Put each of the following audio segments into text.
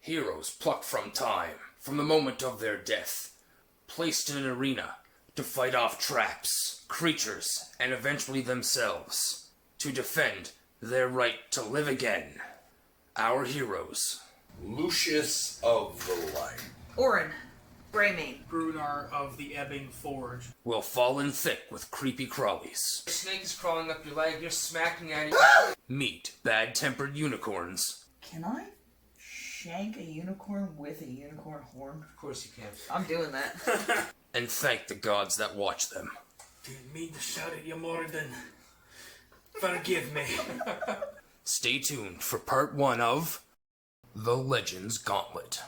Heroes plucked from time, from the moment of their death, placed in an arena to fight off traps, creatures, and eventually themselves, to defend their right to live again. Our heroes. Lucius of the Light. Orin. Greymane. Brunar of the Ebbing Forge. Will fall in thick with creepy crawlies. A snake is crawling up your leg, you're smacking at it. Meet bad-tempered unicorns. Can I shank a unicorn with a unicorn horn? Of course you can. I'm doing that. And thank the gods that watch them. Didn't mean to shout at you, Moradin. Forgive me. Stay tuned for part 1 of The Legends Gauntlet.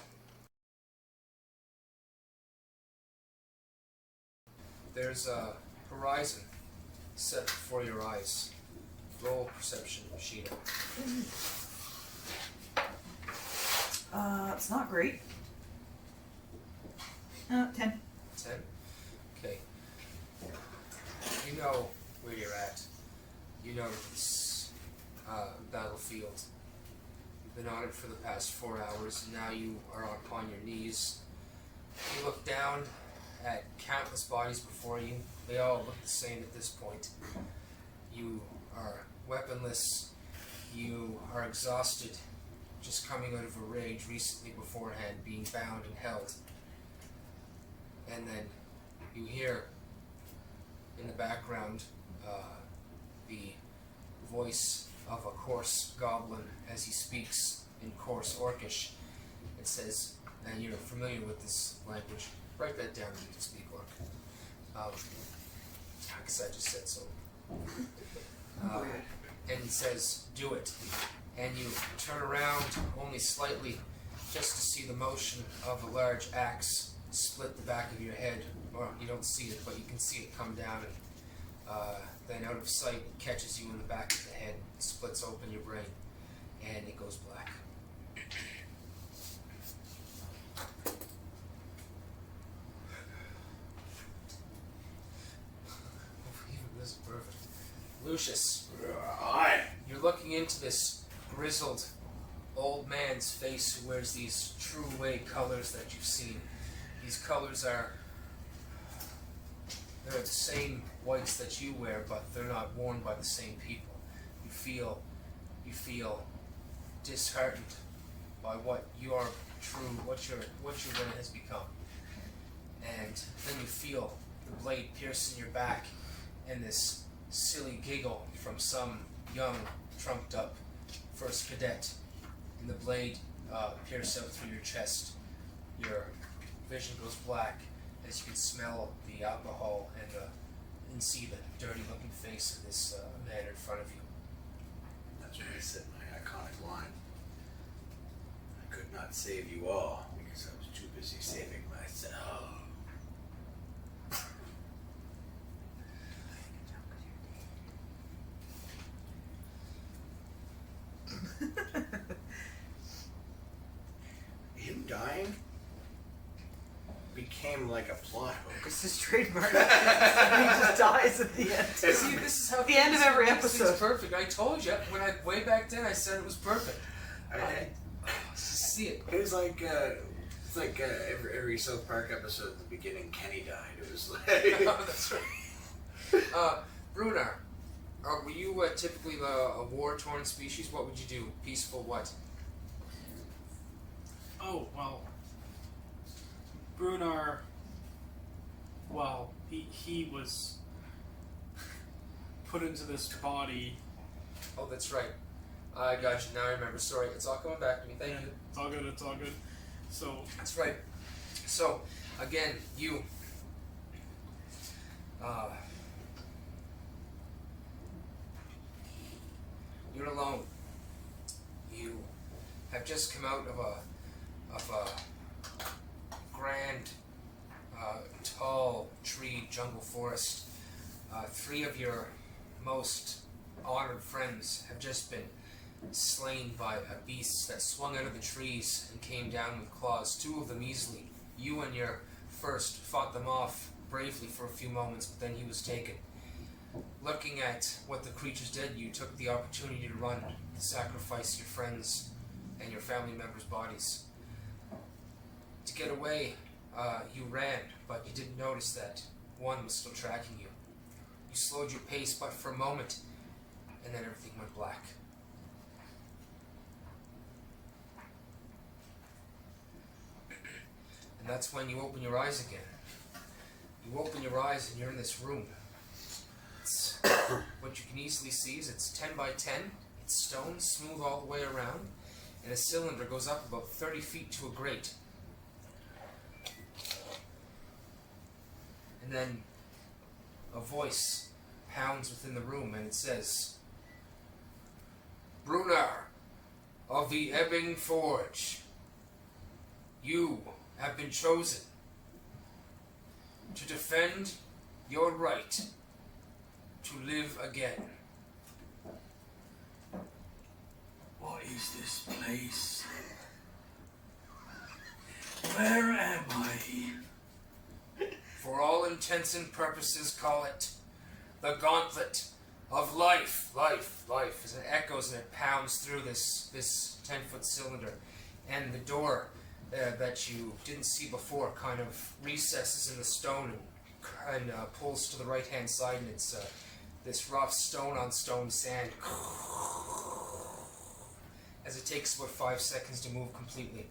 There's a horizon set before your eyes. Roll perception, Sheena. It's not great. 10. 10? Okay. You know where you're at. You know this battlefield. You've been on it for the past 4 hours, and now you are upon your knees. You look down at countless bodies before you. They all look the same at this point. You are weaponless. You are exhausted, just coming out of a rage recently beforehand, being bound and held. And then you hear in the background the voice of a coarse goblin as he speaks in coarse Orcish. It says, and you're familiar with this language, write that down so you can speak Orc. I guess I just said so. And it says, do it. And you turn around only slightly just to see the motion of a large axe split the back of your head. Or you don't see it, but you can see it come down, and then out of sight it catches you in the back of the head, splits open your brain, and it goes black. Even this is perfect. Lucius, you're looking into this grizzled old man's face who wears these true way colors that you've seen. These colors are, they're the same whites that you wear, but they're not worn by the same people. You feel disheartened by what your way has become. And then you feel the blade pierce in your back, and this silly giggle from some young, trumped up first cadet, and the blade pierce out through your chest. Your vision goes black as you can smell the alcohol and see the dirty looking face of this man in front of you. That's when I said my iconic line. I could not save you all because I was too busy saving myself. Him dying became like a plot hook. This is trademark. He just dies at the end. See, this is how The end of every this episode. thing's perfect. I told you way back then. I said it was perfect. See it. It was like every South Park episode at the beginning. Kenny died. It was like That's right. Brunar, were you typically a war-torn species? What would you do? Peaceful what? Oh, well. Brunar. Well, he was put into this body. Oh, that's right. I got you. Now I remember. Sorry, it's all coming back to me. Thank you. It's all good, it's all good. So, That's right. So, again, you're alone. You have just come out of a grand, tall tree jungle forest. 3 of your most honored friends have just been slain by beasts that swung out of the trees and came down with claws. 2 of them easily. You and your first fought them off bravely for a few moments, but then he was taken. Looking at what the creatures did, you took the opportunity to run, to sacrifice your friends and your family members' bodies. To get away, you ran, but you didn't notice that one was still tracking you. You slowed your pace, but for a moment, and then everything went black. And that's when you open your eyes again. You open your eyes and you're in this room. What you can easily see is it's 10 by 10. It's stone, smooth all the way around, and a cylinder goes up about 30 feet to a grate. And then a voice pounds within the room and it says, Brunar of the Ebbing Forge, you have been chosen to defend your right to live again. What is this place? Where am I? For all intents and purposes, call it the Gauntlet of Life. Life, as it echoes and it pounds through this 10-foot cylinder. And the door that you didn't see before kind of recesses in the stone and pulls to the right-hand side, and it's this rough stone-on-stone sand as it takes about 5 seconds to move completely.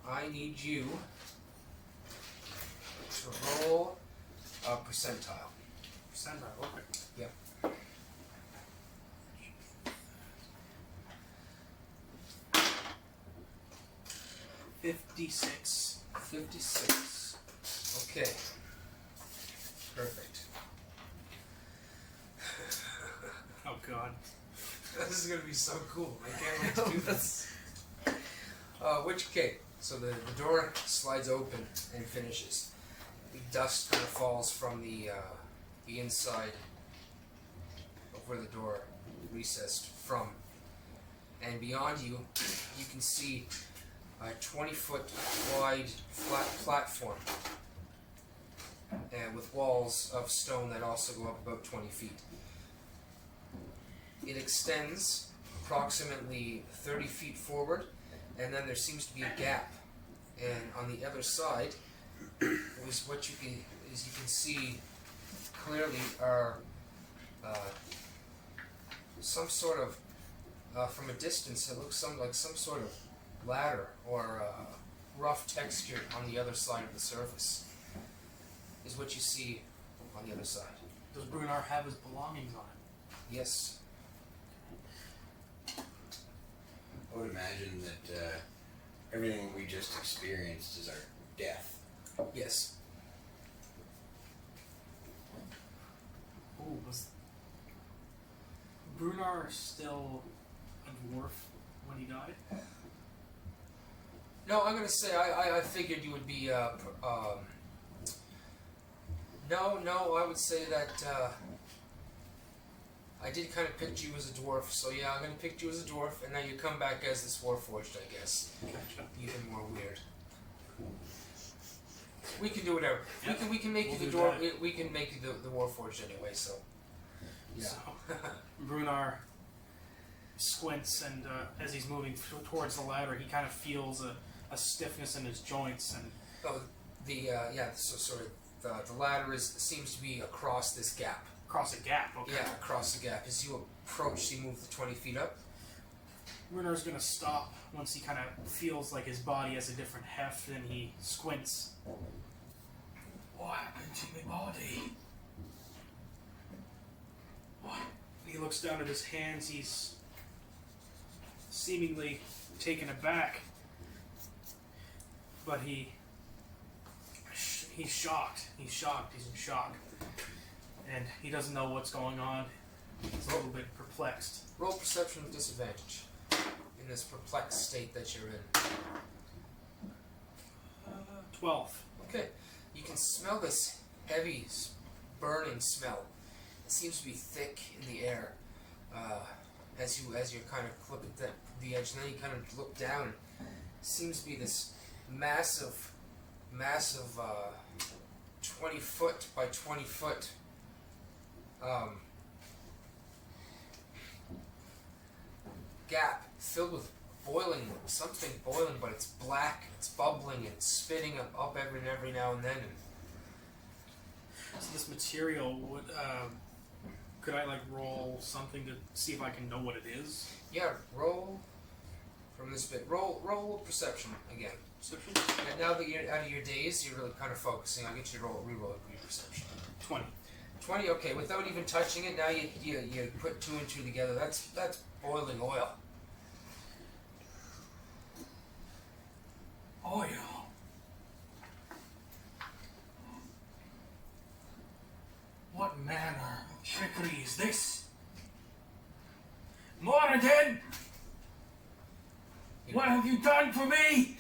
I need you to roll a percentile. Percentile, okay. Yep. $56. 56. Okay. Perfect. Oh God. This is gonna be so cool. I can't wait to do this. So the door slides open and finishes. The dust kind of falls from the inside of where the door recessed from. And beyond you, you can see a 20-foot wide flat platform and with walls of stone that also go up about 20 feet. It extends approximately 30 feet forward, and then there seems to be a gap. And on the other side is what you can see clearly are some sort of from a distance it looks like some sort of ladder or rough texture on the other side of the surface is what you see on the other side. Does Brunar have his belongings on it? Yes. I would imagine that everything we just experienced is our death. Yes. Oh, was Brunar still a dwarf when he died? No, I'm gonna say I figured you would be no, I would say that I did kind of pick you as a dwarf, so yeah, I'm gonna pick you as a dwarf, and now you come back as this warforged, I guess. Gotcha. Even more weird. We can do whatever. Yep. We can make We'll you the do dwarf. that. We can make you the warforged anyway. So yeah. So, Brunar squints, and as he's moving towards the ladder, he kind of feels a stiffness in his joints, and Oh, So sorry. The ladder seems to be across this gap. across a gap. Okay. Yeah, across the gap. As you approach, you move the 20 feet up. Brunar's gonna stop once he kind of feels like his body has a different heft, and he squints. What happened to my body? What? He looks down at his hands. He's seemingly taken aback, but he's shocked. He's shocked. He's in shock, and he doesn't know what's going on. He's a little bit perplexed. Roll perception with disadvantage in this perplexed state that you're in. 12. Okay, you can smell this heavy, burning smell. It seems to be thick in the air as you kind of look at the edge, and then you kind of look down. It seems to be this massive 20 foot by 20 foot gap filled with boiling, something boiling, but it's black, it's bubbling, and it's spitting up every now and then. And So this material, would could I like roll something to see if I can know what it is? yeah, roll from this bit. Roll perception again. Perception? And now that you're out of your daze, you're really kind of focusing. I'll get you to re-roll your perception. 20. 20, okay, without even touching it, now you put 2 and 2 together. That's boiling oil. Oil. What manner of trickery is this? Moradin! What have you done for me?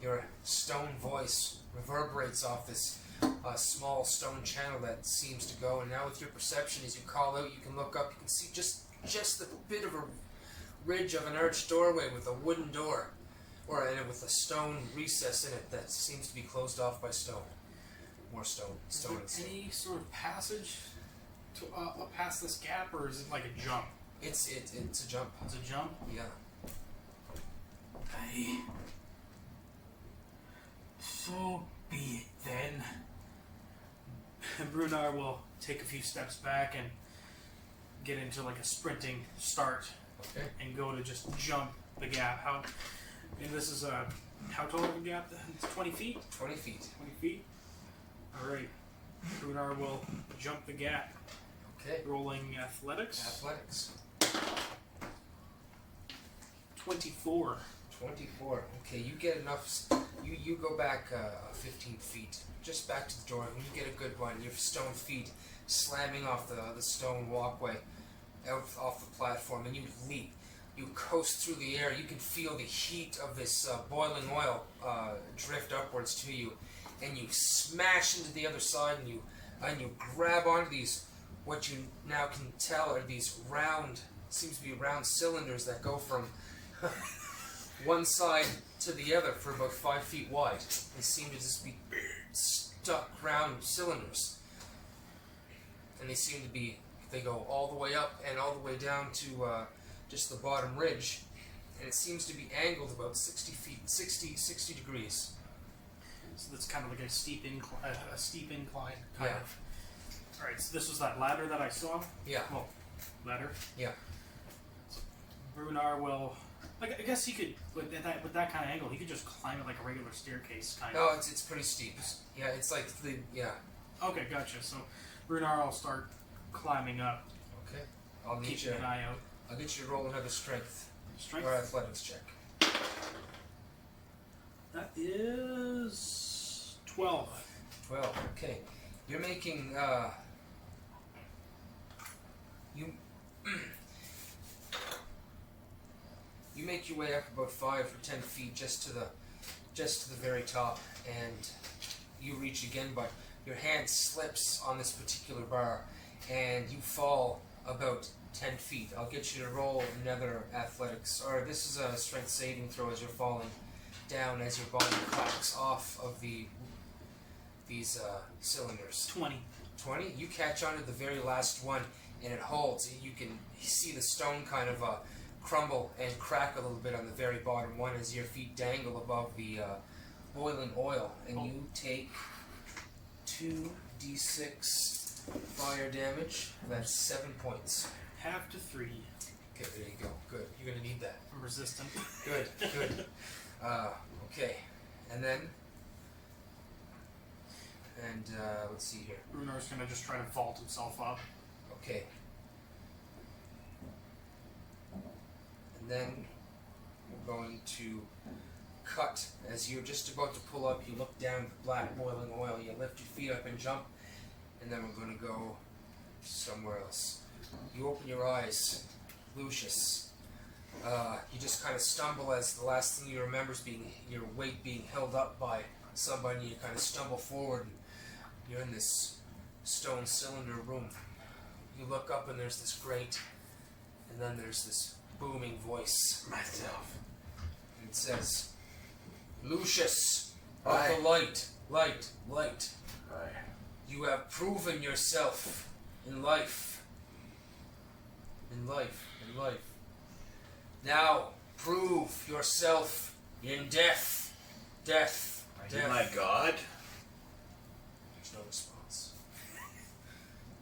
Your stone voice reverberates off this small stone channel that seems to go, and now with your perception, as you call out, you can look up, you can see just a bit of a ridge of an arched doorway with a wooden door, and with a stone recess in it that seems to be closed off by stone. More stone. Stone and Is stone. there any sort of passage to past this gap, or is it like a jump? It's a jump. It's a jump? Yeah. Aye. So be it then. And Brunar will take a few steps back and get into like a sprinting start Okay. and go to just jump the gap. And this is how tall of a gap? It's 20 feet? 20 feet. 20 feet? Alright. Brunar will jump the gap. Okay. Rolling athletics. Athletics. 24. 24. Okay, you get enough. You go back 15 feet, just back to the door, and you get a good one. Your stone feet slamming off the stone walkway, off the platform, and you leap. You coast through the air. You can feel the heat of this boiling oil drift upwards to you, and you smash into the other side, and you grab onto these. What you now can tell are these seems to be round cylinders that go from one side to the other for about 5 feet wide. They seem to just be stuck round cylinders. And they seem to be, they go all the way up and all the way down to just the bottom ridge. And it seems to be angled about 60 degrees. So that's kind of like a steep incline, kind Yeah. of. Alright, so this was that ladder that I saw? Yeah. Well, ladder. Yeah. Brunar will, like, I guess he could, with that kind of angle, he could just climb it like a regular staircase, kind No, of. it's pretty steep. Yeah, it's like Okay, gotcha. So Brunar will start climbing up, Okay. I'll need you. keeping an eye out. I'll get you to roll another strength Strength. or athletics check. That is 12. 12. Okay. You're making you you make your way up about 5 or 10 feet just to the very top, and you reach again, but your hand slips on this particular bar and you fall about 10 feet. I'll get you to roll another athletics, or this is a strength saving throw as you're falling down, as your body cracks off of these cylinders. 20. 20. You catch onto the very last one, and it holds. You can see the stone kind of crumble and crack a little bit on the very bottom one as your feet dangle above the boiling oil, and you take 2d6 fire damage. That's 7 points. Half to 3. Okay, there you go. Good. You're gonna need that. I'm resistant. Good. Good. Okay, and then. And let's see here. Brunar's gonna just try to vault himself up. Okay. And then we're going to cut. As you're just about to pull up, you look down the black boiling oil, you lift your feet up and jump, and then we're going to go somewhere else. You open your eyes, Lucius. You just kind of stumble as the last thing you remember is your weight being held up by somebody. You kind of stumble forward, and you're in this stone cylinder room. You look up and there's this grate, and then there's this booming voice. Myself. And it says, Lucius of Aye. the light, light. Aye. You have proven yourself in life. In life. Now, prove yourself in death. Death. Are you Death. my god? There's no response.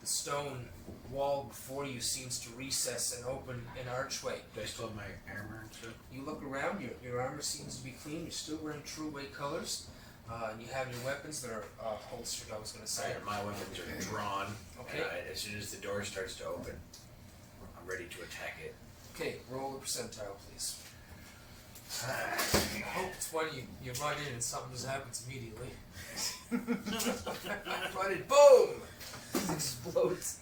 The stone wall before you seems to recess and open an archway. Do I still have my armor and stuff? You look around, your armor seems to be clean, you're still wearing true weight colors, and you have your weapons that are holstered, I was going to say. My weapons are drawn. Okay. And as soon as the door starts to open, I'm ready to attack it. Okay, roll a percentile, please. I hope it's when you run in and something just happens immediately. Run in, boom! It explodes.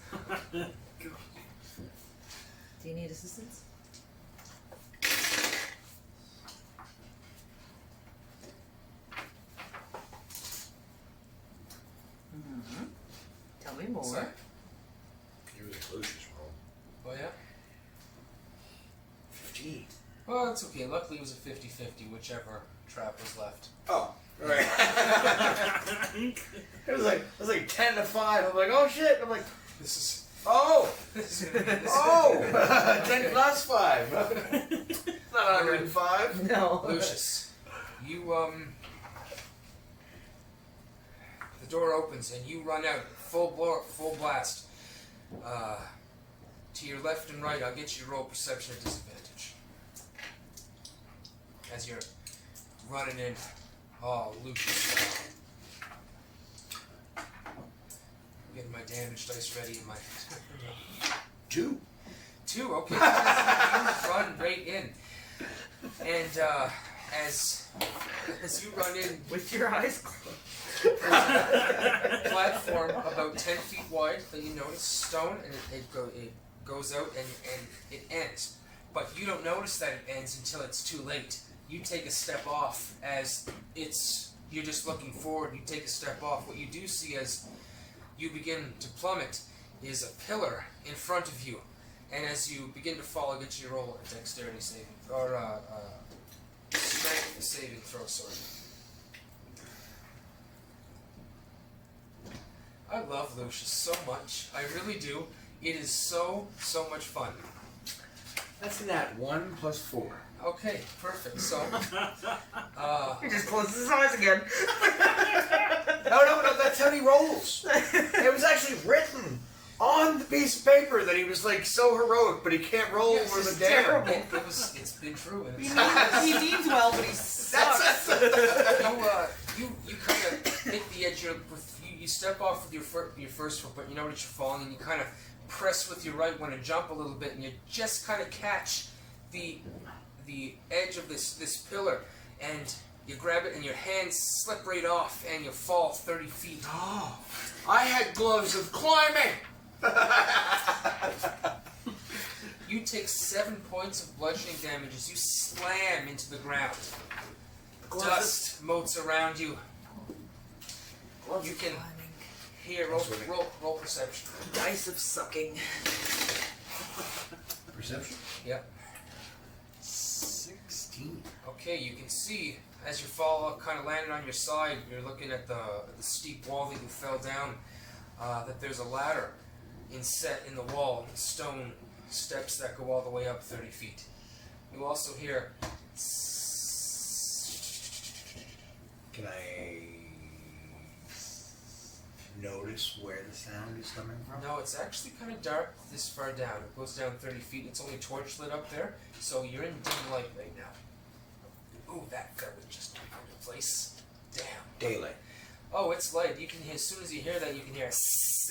Do you need assistance? Mm-hmm. Tell me more. Sorry? You was a Lucius roll. Oh yeah? 15. Well, it's okay. Luckily it was a 50-50, whichever trap was left. Oh, right. it was like 10 to 5. I'm like, oh shit. I'm like, This is... oh! This is gonna be... Oh! 10 plus 5. Not 105. No. Lucius, you, the door opens and you run out, full blast. To your left and right, I'll get you to roll perception at disadvantage. As you're running in, oh, Lucius. I'm getting my damage dice ready in my... 2. 2, okay. You run right in. And, as you run in, With your eyes closed. platform about 10 feet wide that you notice, stone, and it goes out and it ends. But you don't notice that it ends until it's too late. You take a step off as you're just looking forward, you take a step off. What you do see as you begin to plummet is a pillar in front of you. And as you begin to fall, I'll get you to roll a dexterity saving, or strength saving throw, sorry. I love Lucius so much. I really do. It is so much fun. That's in that 1 plus 4. Okay, perfect. So, He just closes his eyes again. No, that's how he rolls. It was actually written on the piece of paper that he was like so heroic, but he can't roll yes, over the it's damn. terrible. it's been true. And He it's, means well, but he sucks. you kind of hit the edge. You step off with your first foot, but you notice you're falling, and you kind of press with your right one and jump a little bit, and you just kind of catch the edge of this pillar, and you grab it, and your hands slip right off, and you fall 30 feet. Oh, I had gloves of climbing. You take 7 points of bludgeoning damage as you slam into the ground. Dust motes around you. You can hear. Roll perception. Dice of sucking. Perception? Yep. 16. Okay, you can see as you fall, kind of landed on your side. You're looking at the steep wall that you fell down. That there's a ladder inset in the wall, stone steps that go all the way up 30 feet. You also hear. Can I notice where the sound is coming from? No, it's actually kind of dark this far down. It goes down 30 feet. It's only torch lit up there, so you're in dim light right now. Ooh, that feather just took into place. Damn. Daylight. Oh, it's light. You can hear, as soon as you hear that, you can hear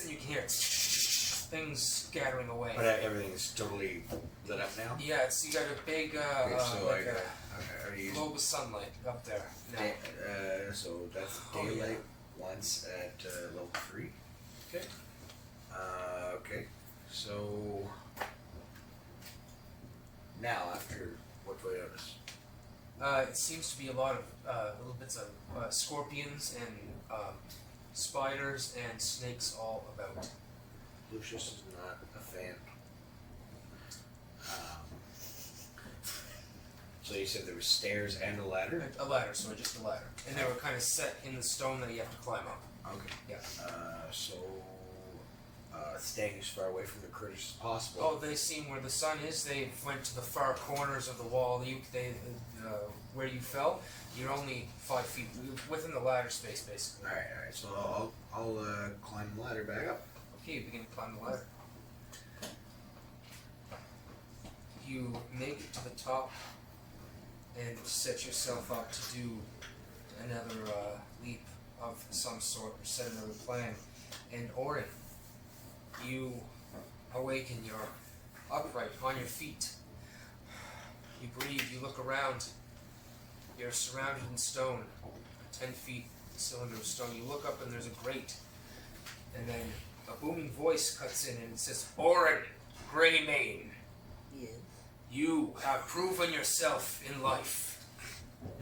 and you can hear things scattering away. But everything's totally lit up now? Yeah, it's, you got a big Okay, so like I already a used globe of sunlight up there. Now. so that's Oh, yeah. daylight once at level 3. Okay. Okay. So now after what do I notice? It seems to be a lot of little bits of scorpions and spiders and snakes all about. Lucius is not a fan. So you said there were stairs and a ladder? A ladder, sorry, just a ladder. And they were kind of set in the stone that you have to climb up. Okay. Yeah. So staying as far away from the critters as possible. Oh, they seen where the sun is. They went to the far corners of the wall. Where you fell, you're only 5 feet within the ladder space, basically. All right. So I'll climb the ladder back up. Okay, you begin to climb the ladder. You make it to the top and set yourself up to do another leap of some sort, or set another plan. And Orin, you awaken. You're upright on your feet. You breathe. You look around. You're surrounded in stone, 10 feet cylinder of stone. You look up and there's a grate. And then a booming voice cuts in and it says, Orin Greymane, Yes. you have proven yourself in life.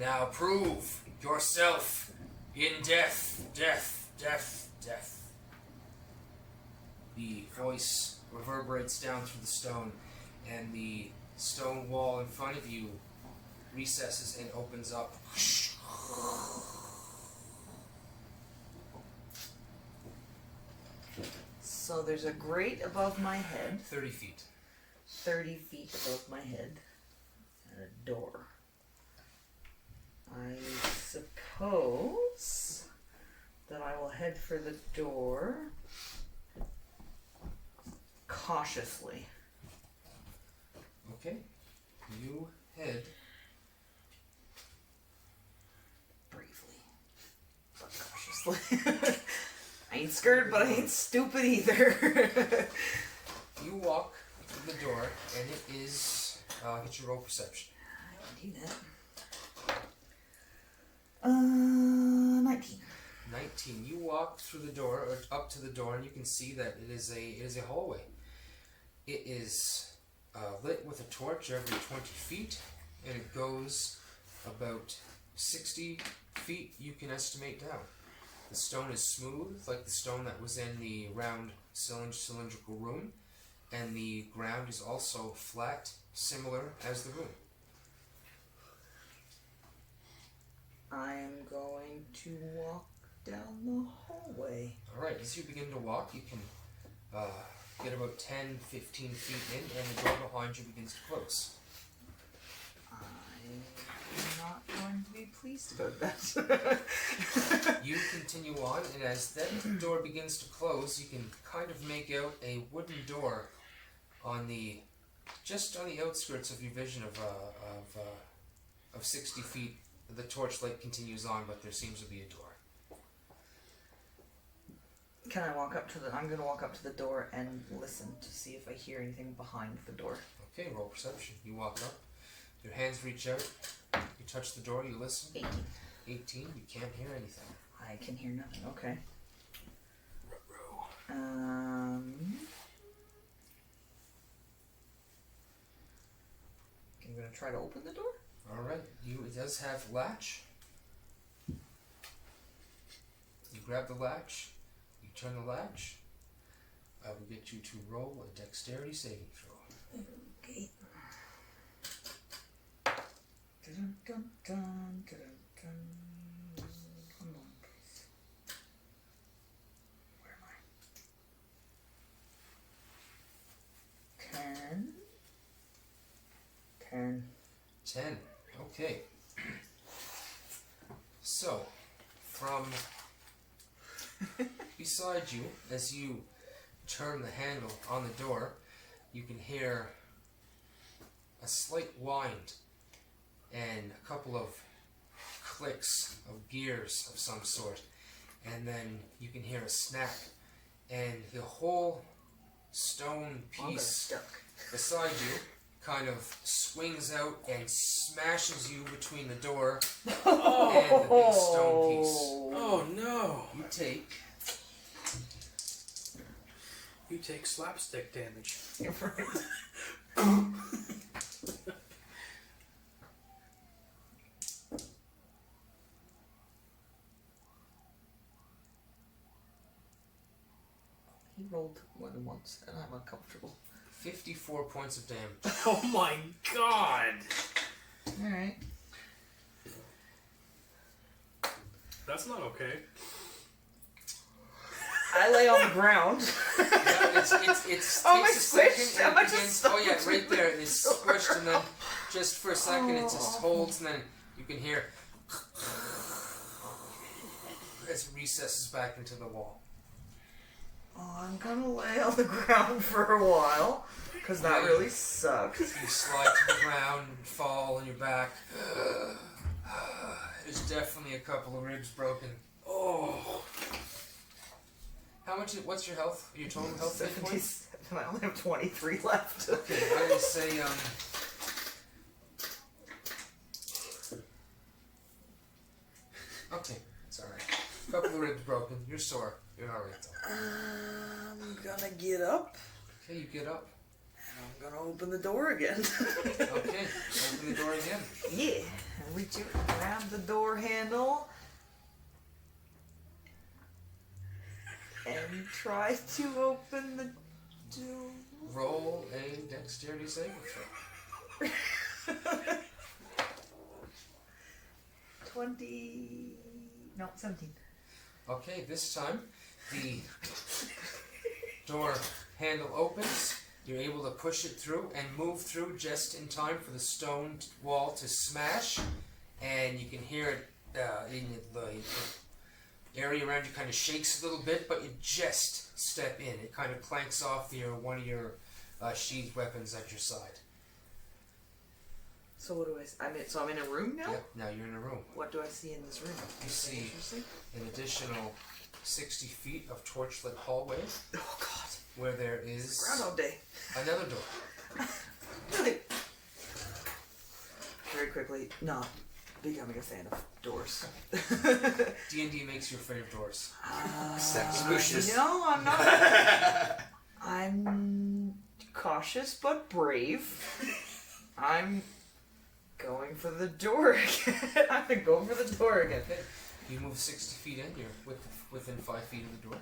Now prove yourself in death, death, death, death. The voice reverberates down through the stone, and the stone wall in front of you recesses and opens up. So there's a grate above my head, 30 feet. 30 feet above my head, and a door. I suppose that I will head for the door cautiously. Okay. You head Bravely, but cautiously. I ain't scared, but I ain't stupid either. You walk to the door, and it is get your roll perception. I can do that. 19. 19. You walk through the door, or up to the door, and you can see that it is a hallway. It is lit with a torch every 20 feet, and it goes about 60 feet. You can estimate down. The stone is smooth, like the stone that was in the round cylindrical room, and the ground is also flat, similar as the room. I'm going to walk down the hallway. Alright, as you begin to walk, you can get about 10, 15 feet in, and the door behind you begins to close. I'm not going to be pleased about that. You continue on, and as that door begins to close, you can kind of make out a wooden door just on the outskirts of your vision of 60 feet. The torchlight continues on, but there seems to be a door. Can I walk up to the... I'm going to walk up to the door and listen to see if I hear anything behind the door. Okay, roll perception. You walk up, your hands reach out, you touch the door, you listen. 18. 18, you can't hear anything. I can hear nothing. Okay. I'm going to try to open the door. Alright, it does have latch. You grab the latch, you turn the latch. I will get you to roll a dexterity saving throw. Okay. Dun, dun, dun, dun, dun. Come on, please. Where am I? 10. 10. 10. Okay. So, from beside you, as you turn the handle on the door, you can hear a slight wind and a couple of clicks of gears of some sort, and then you can hear a snap, and the whole stone piece beside you kind of swings out and smashes you between the door and the big stone piece. Oh no! You You take slapstick damage. You're right. He rolled more than once, and I'm uncomfortable. 54 points of damage. Oh my god! Alright. That's not okay. I lay on the ground. Yeah, it's Oh, am I takes a second squished? and Am I it just begins. stuck Oh yeah, between right there. the It's door? squished, and then just for a second it just holds, and then you can hear as it recesses back into the wall. Oh, I'm gonna lay on the ground for a while, because that really sucks. You slide to the ground and fall on your back. There's definitely a couple of ribs broken. Oh. How much? What's your health? Your total health? Hit points? 77. I only have 23 left. Okay, I would say Okay, it's alright. A couple of ribs broken. You're sore. You're alright though. I'm gonna get up, Okay, you get up. and I'm gonna open the door again. Okay, open the door again. Yeah. I reach out, grab the door handle, and try to open the door. Roll a dexterity saving throw. 20. No, 17. Okay, this time the door handle opens. You're able to push it through and move through just in time for the stone wall to smash, and you can hear it in the area around you kind of shakes a little bit, but you just step in. It kind of clanks off one of your sheathed weapons at your side. So what do so I'm in a room now? Yep, now you're in a room. What do I see in this room? You see Interesting. an additional 60 feet of torchlit hallway Oh god. where there is Groundhog Day. another door. Very quickly, not becoming a fan of doors. D&D makes you afraid of doors. Sexucious. No, I'm not. I'm cautious but brave. I'm going for the door again. I'm gonna go for the door again. Okay. You move 60 feet in, you're within 5 feet of the door.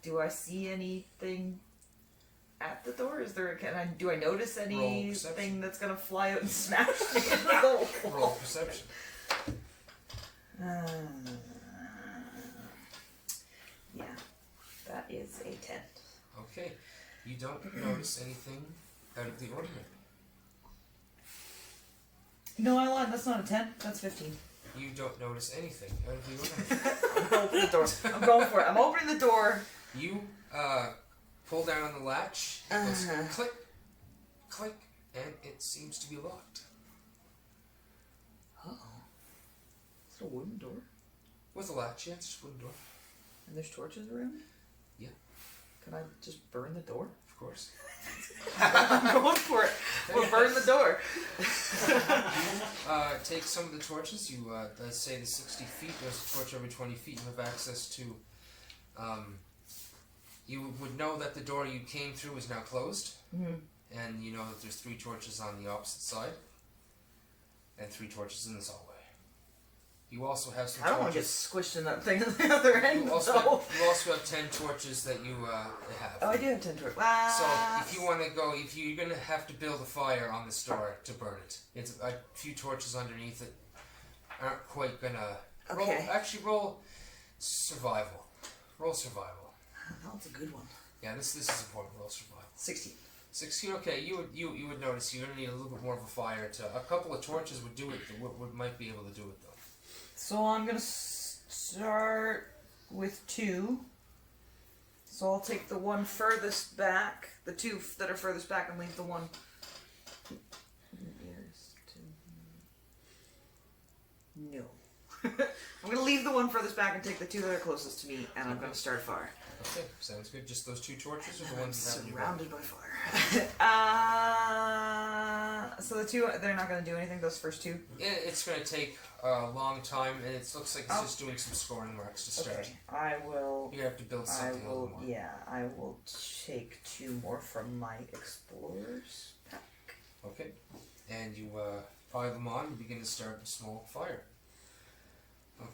Do I see anything at the door? Do I notice anything perception. that's gonna fly out and smash me into the wall? Roll perception. Yeah, that is a 10. Okay. You don't notice anything out of the ordinary. No, I lied. That's not a 10. That's 15. You don't notice anything out of the ordinary. I'm gonna open the door. I'm going for it. I'm opening the door. You pull down on the latch, it goes click, click, and it seems to be locked. Uh-oh. It's a wooden door. With a latch, yeah, it's just a wooden door. And there's torches around it? Yeah. Can I just burn the door? Of course. I'm going for it. We'll burn the door. Take some of the torches. You, let's say the 60 feet, there's a torch every 20 feet. You have access to, you would know that the door you came through is now closed. Mm-hmm. And you know that there's 3 torches on the opposite side. And 3 torches in this hallway. You also have some I don't want to get torches. squished in that thing at the other end. You also, though. you also have 10 torches that you have. Oh, I do have 10 torches. So if you want to go, you're going to have to build a fire on this door to burn it. It's a few torches underneath it aren't quite going to... Okay. Roll survival. Roll survival. That's a good one. Yeah, this is important. Roll survival. 16. 16. Okay, you would notice you're going to need a little bit more of a fire to... A couple of torches would do it. Might be able to do it though. So I'm going to start with 2. So I'll take the one furthest back, the 2 that are furthest back, and leave the one nearest to me. No. I'm going to leave the one furthest back and take the 2 that are closest to me, and I'm going to start a fire. Okay, sounds good. Just those 2 torches, or the I'm ones that have you surrounded by fire. So the 2, they're not going to do anything, those first 2? It's going to take a long time, and it looks like it's just doing some scoring marks to start. Okay, I will... You have to build something a little more. Yeah, I will take 2 more from my explorer's pack. Okay, and you pile them on and begin to start a small fire.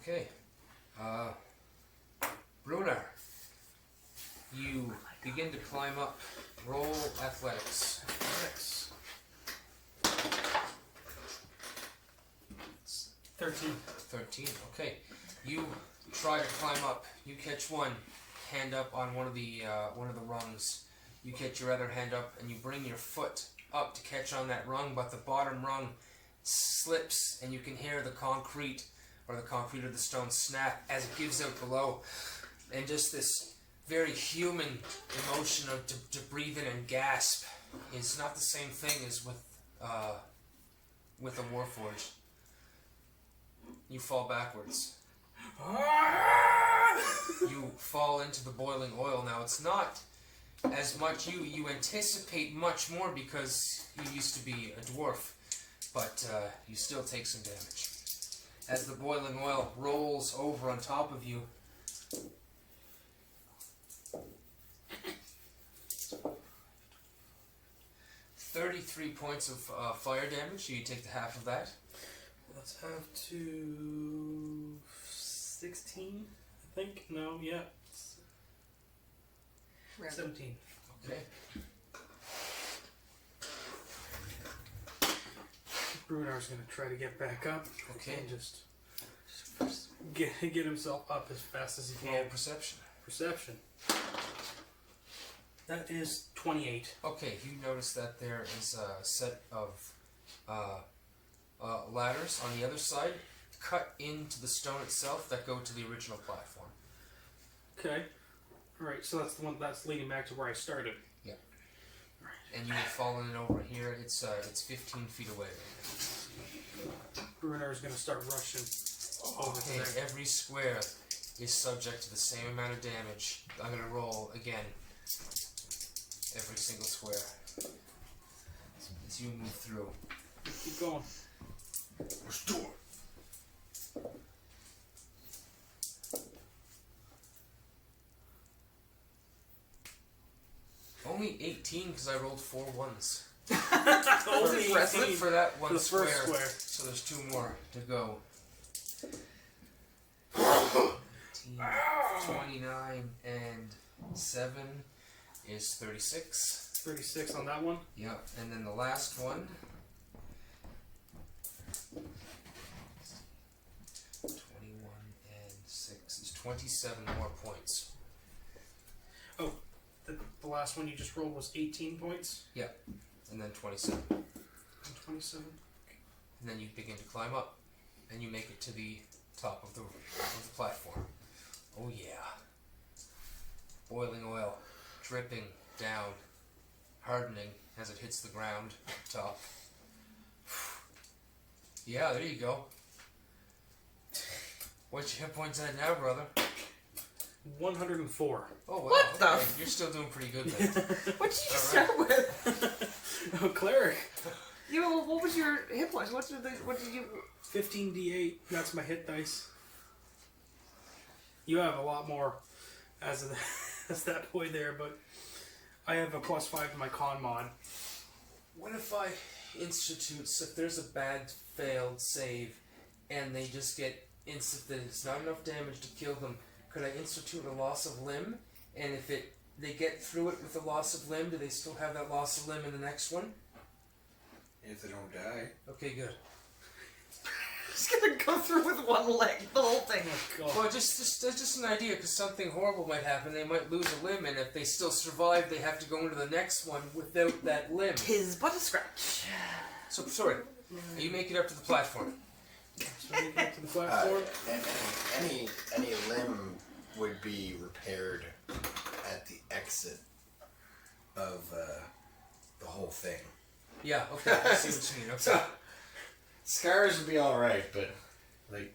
Okay, Brunner, you begin to climb up. Roll athletics. 13. 13. Okay. You try to climb up. You catch one hand up on one of the rungs. You catch your other hand up, and you bring your foot up to catch on that rung, but the bottom rung slips, and you can hear the concrete or the stone snap as it gives out below, and just this very human emotion of to breathe in and gasp is not the same thing as with a warforged. You fall backwards. You fall into the boiling oil. Now it's not as much you anticipate much more because you used to be a dwarf, but you still take some damage. As the boiling oil rolls over on top of you, $33 points of fire damage, so you take the half of that. Let's have to 16, I think. No, yeah. 17. Okay. Brunar's gonna try to get back up. Okay. And just get himself up as fast as he Roll can. perception. Perception. That is 28. Okay, you notice that there is a set of ladders on the other side cut into the stone itself that go to the original platform. Okay. Alright, so that's the one that's leading back to where I started. Yeah. And you have fallen in over here. It's 15 feet away right now. Brunar's gonna start rushing over to Okay, there. every square is subject to the same amount of damage. I'm gonna roll again. Every single square. As you move through. Keep going. Let's do it. Only 18 because I rolled 4 ones. Only For 18 for that one for the square. first square. So there's 2 more to go. 18, 29 and 7 is 36. 36 on that one. Yeah, and then the last one. 21 and 6 is 27 more points. Oh, the last one you just rolled was 18 points. Yeah, and then 27. And 27. And then you begin to climb up, and you make it to the top of the platform. Oh yeah. Boiling oil, dripping down, hardening as it hits the ground top. Yeah, there you go. What's your hit points at now, brother? 104. Oh wow, What the okay. You're still doing pretty good then. What did you All start with? Oh, cleric. What was your hit points? What did you? 15d8. That's my hit dice. You have a lot more as that boy there, but I have a +5 to my con mod. What if I institute, so if there's a bad failed save and they just get it's not enough damage to kill them, could I institute a loss of limb? And if they get through it with a loss of limb, do they still have that loss of limb in the next one? If they don't die. Okay, good. Just gonna go through with one leg, the whole thing. Oh, Well, just that's just an idea, because something horrible might happen. They might lose a limb, and if they still survive, they have to go into the next one without that limb. Tis but a scratch. So, sorry, you make it up to the platform. so we get to the platform. Any limb would be repaired at the exit Of the whole thing. Yeah, okay, I see what you mean. Okay. So, scars would be alright, but like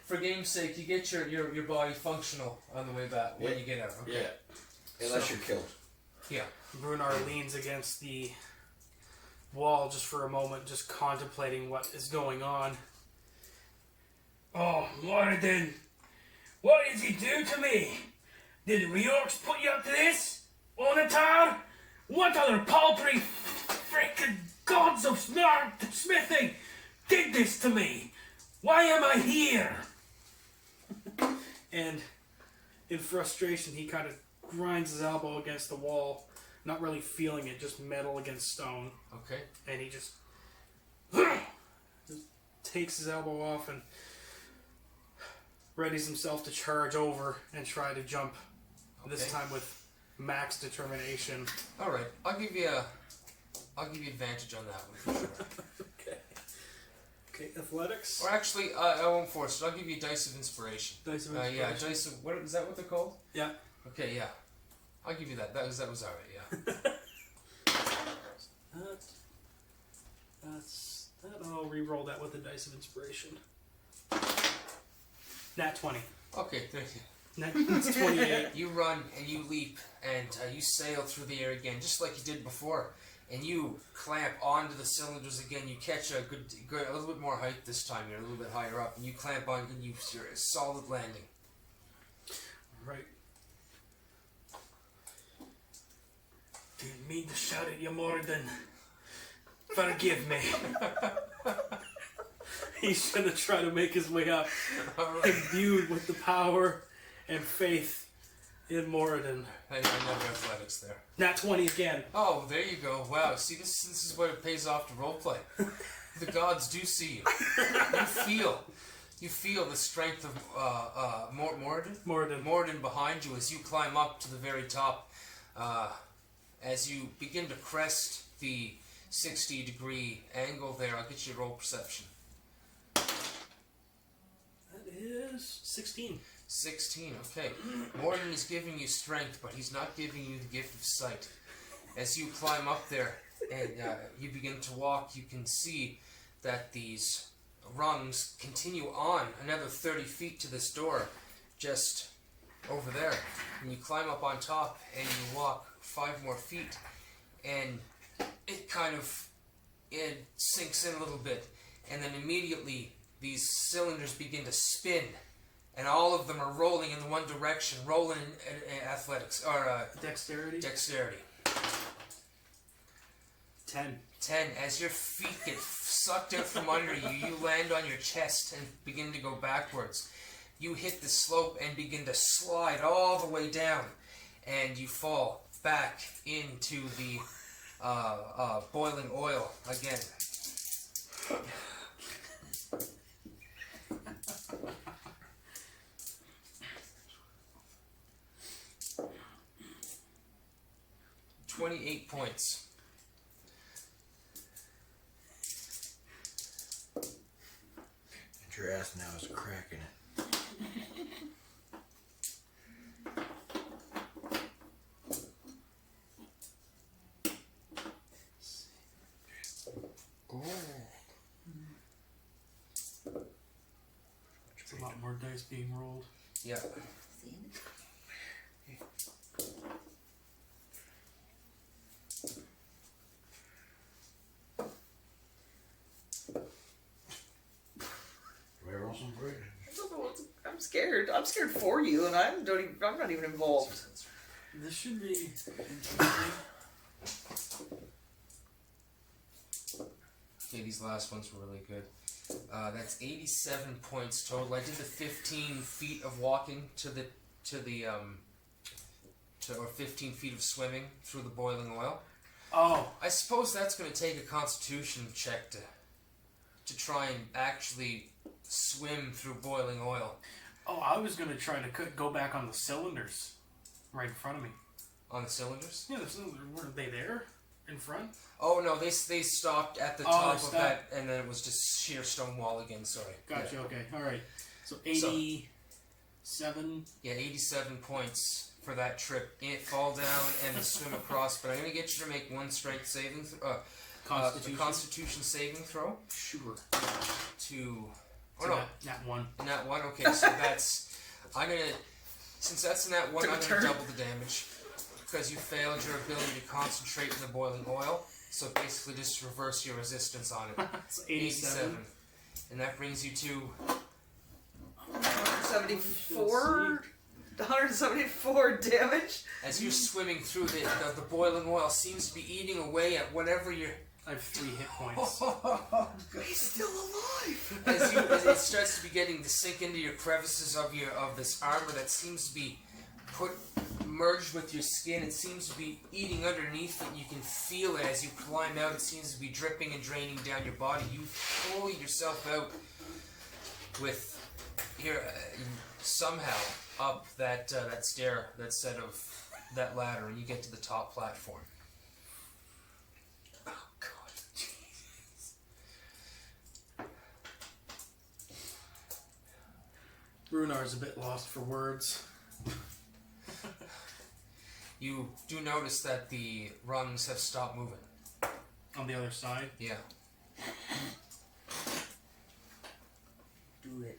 For game's sake, you get your body functional on the way back when you get out. Okay. yeah. Unless you're killed. Yeah. Brunar leans against the wall just for a moment, just contemplating what is going on. Oh, Moradin! What did he do to me? Did the Reorcs put you up to this? Onatar? What other paltry freaking gods of smithing did this to me? Why am I here? And in frustration, he kind of grinds his elbow against the wall, not really feeling it, just metal against stone. Okay. And he just takes his elbow off and readies himself to charge over and try to jump. This Okay. time with max determination. All right, I'll give you advantage on that one for sure. Okay, athletics. Or actually, I won't force it. I'll give you dice of inspiration. Dice of Yeah, inspiration. dice of what is that? What they're called? Yeah. Okay, yeah. I'll give you that. That was alright. Yeah. I'll re-roll that with the dice of inspiration. Nat 20. Okay, thank you. Nat 28. You run and you leap and you sail through the air again, just like you did before. And you clamp onto the cylinders again. You catch a little bit more height this time. You're a little bit higher up, and you clamp on, and you're a solid landing. Right. Didn't mean to shout at you more than. Forgive me. He's gonna try to make his way up, All right. imbued with the power and faith in Moradin. I never athletics there. Nat 20 again. Oh, there you go. Wow. See, this is what it pays off to roleplay. The gods do see you. You feel the strength of Moradin? Moradin behind you as you climb up to the very top. As you begin to crest the 60-degree angle there, I'll get you to roll perception. That is 16. 16, okay. Moradin is giving you strength, but he's not giving you the gift of sight. As you climb up there and you begin to walk, you can see that these rungs continue on another 30 feet to this door, just over there. And you climb up on top and you walk 5 more feet, and it sinks in a little bit, and then immediately these cylinders begin to spin. And all of them are rolling in the one direction, rolling in athletics, or Dexterity. dexterity. 10. 10. As your feet get sucked out from under you, you land on your chest and begin to go backwards. You hit the slope and begin to slide all the way down, and you fall back into the boiling oil again. $28 points. And your ass now is cracking it. It's a lot more dice being rolled. Yeah. Do I roll some for it? I'm scared. I'm scared for you, and I'm not even involved. This should be interesting. Okay, these last ones were really good. That's 87 points total. I did the 15 feet of walking or 15 feet of swimming through the boiling oil. Oh, I suppose that's going to take a constitution check to try and actually swim through boiling oil. oh! I was gonna try to go back on the cylinders, right in front of me. On the cylinders? Yeah, the cylinders, weren't they there in front? Oh no, they stopped at the Oh, top they of stopped. that, and then it was just sheer stone wall again. Sorry. Gotcha. Okay. All right. So 87. Yeah, 87 points for that trip. Fall down and swim across. But I'm gonna get you to make one strength saving, Constitution. Constitution saving throw Sure. to. Oh So no, Nat 1. nat 1. Okay, so that's. I'm gonna. Since that's nat 1, I'm gonna double the damage because you failed your ability to concentrate in the boiling oil. So basically, just reverse your resistance on it. It's 87. And that brings you to 174. 174 damage. as you're swimming through the boiling oil seems to be eating away at whatever you're. I have 3 hit points. He's still alive. As it starts to be getting to sink into your crevices of this armor that seems to be merged with your skin. It seems to be eating underneath it. You can feel it as you climb out. It seems to be dripping and draining down your body. You pull yourself out with here somehow up that stair, that set of that ladder, and you get to the top platform. Oh God, Jesus. Brunar's a bit lost for words. You do notice that the rungs have stopped moving. On the other side. Yeah. Do it.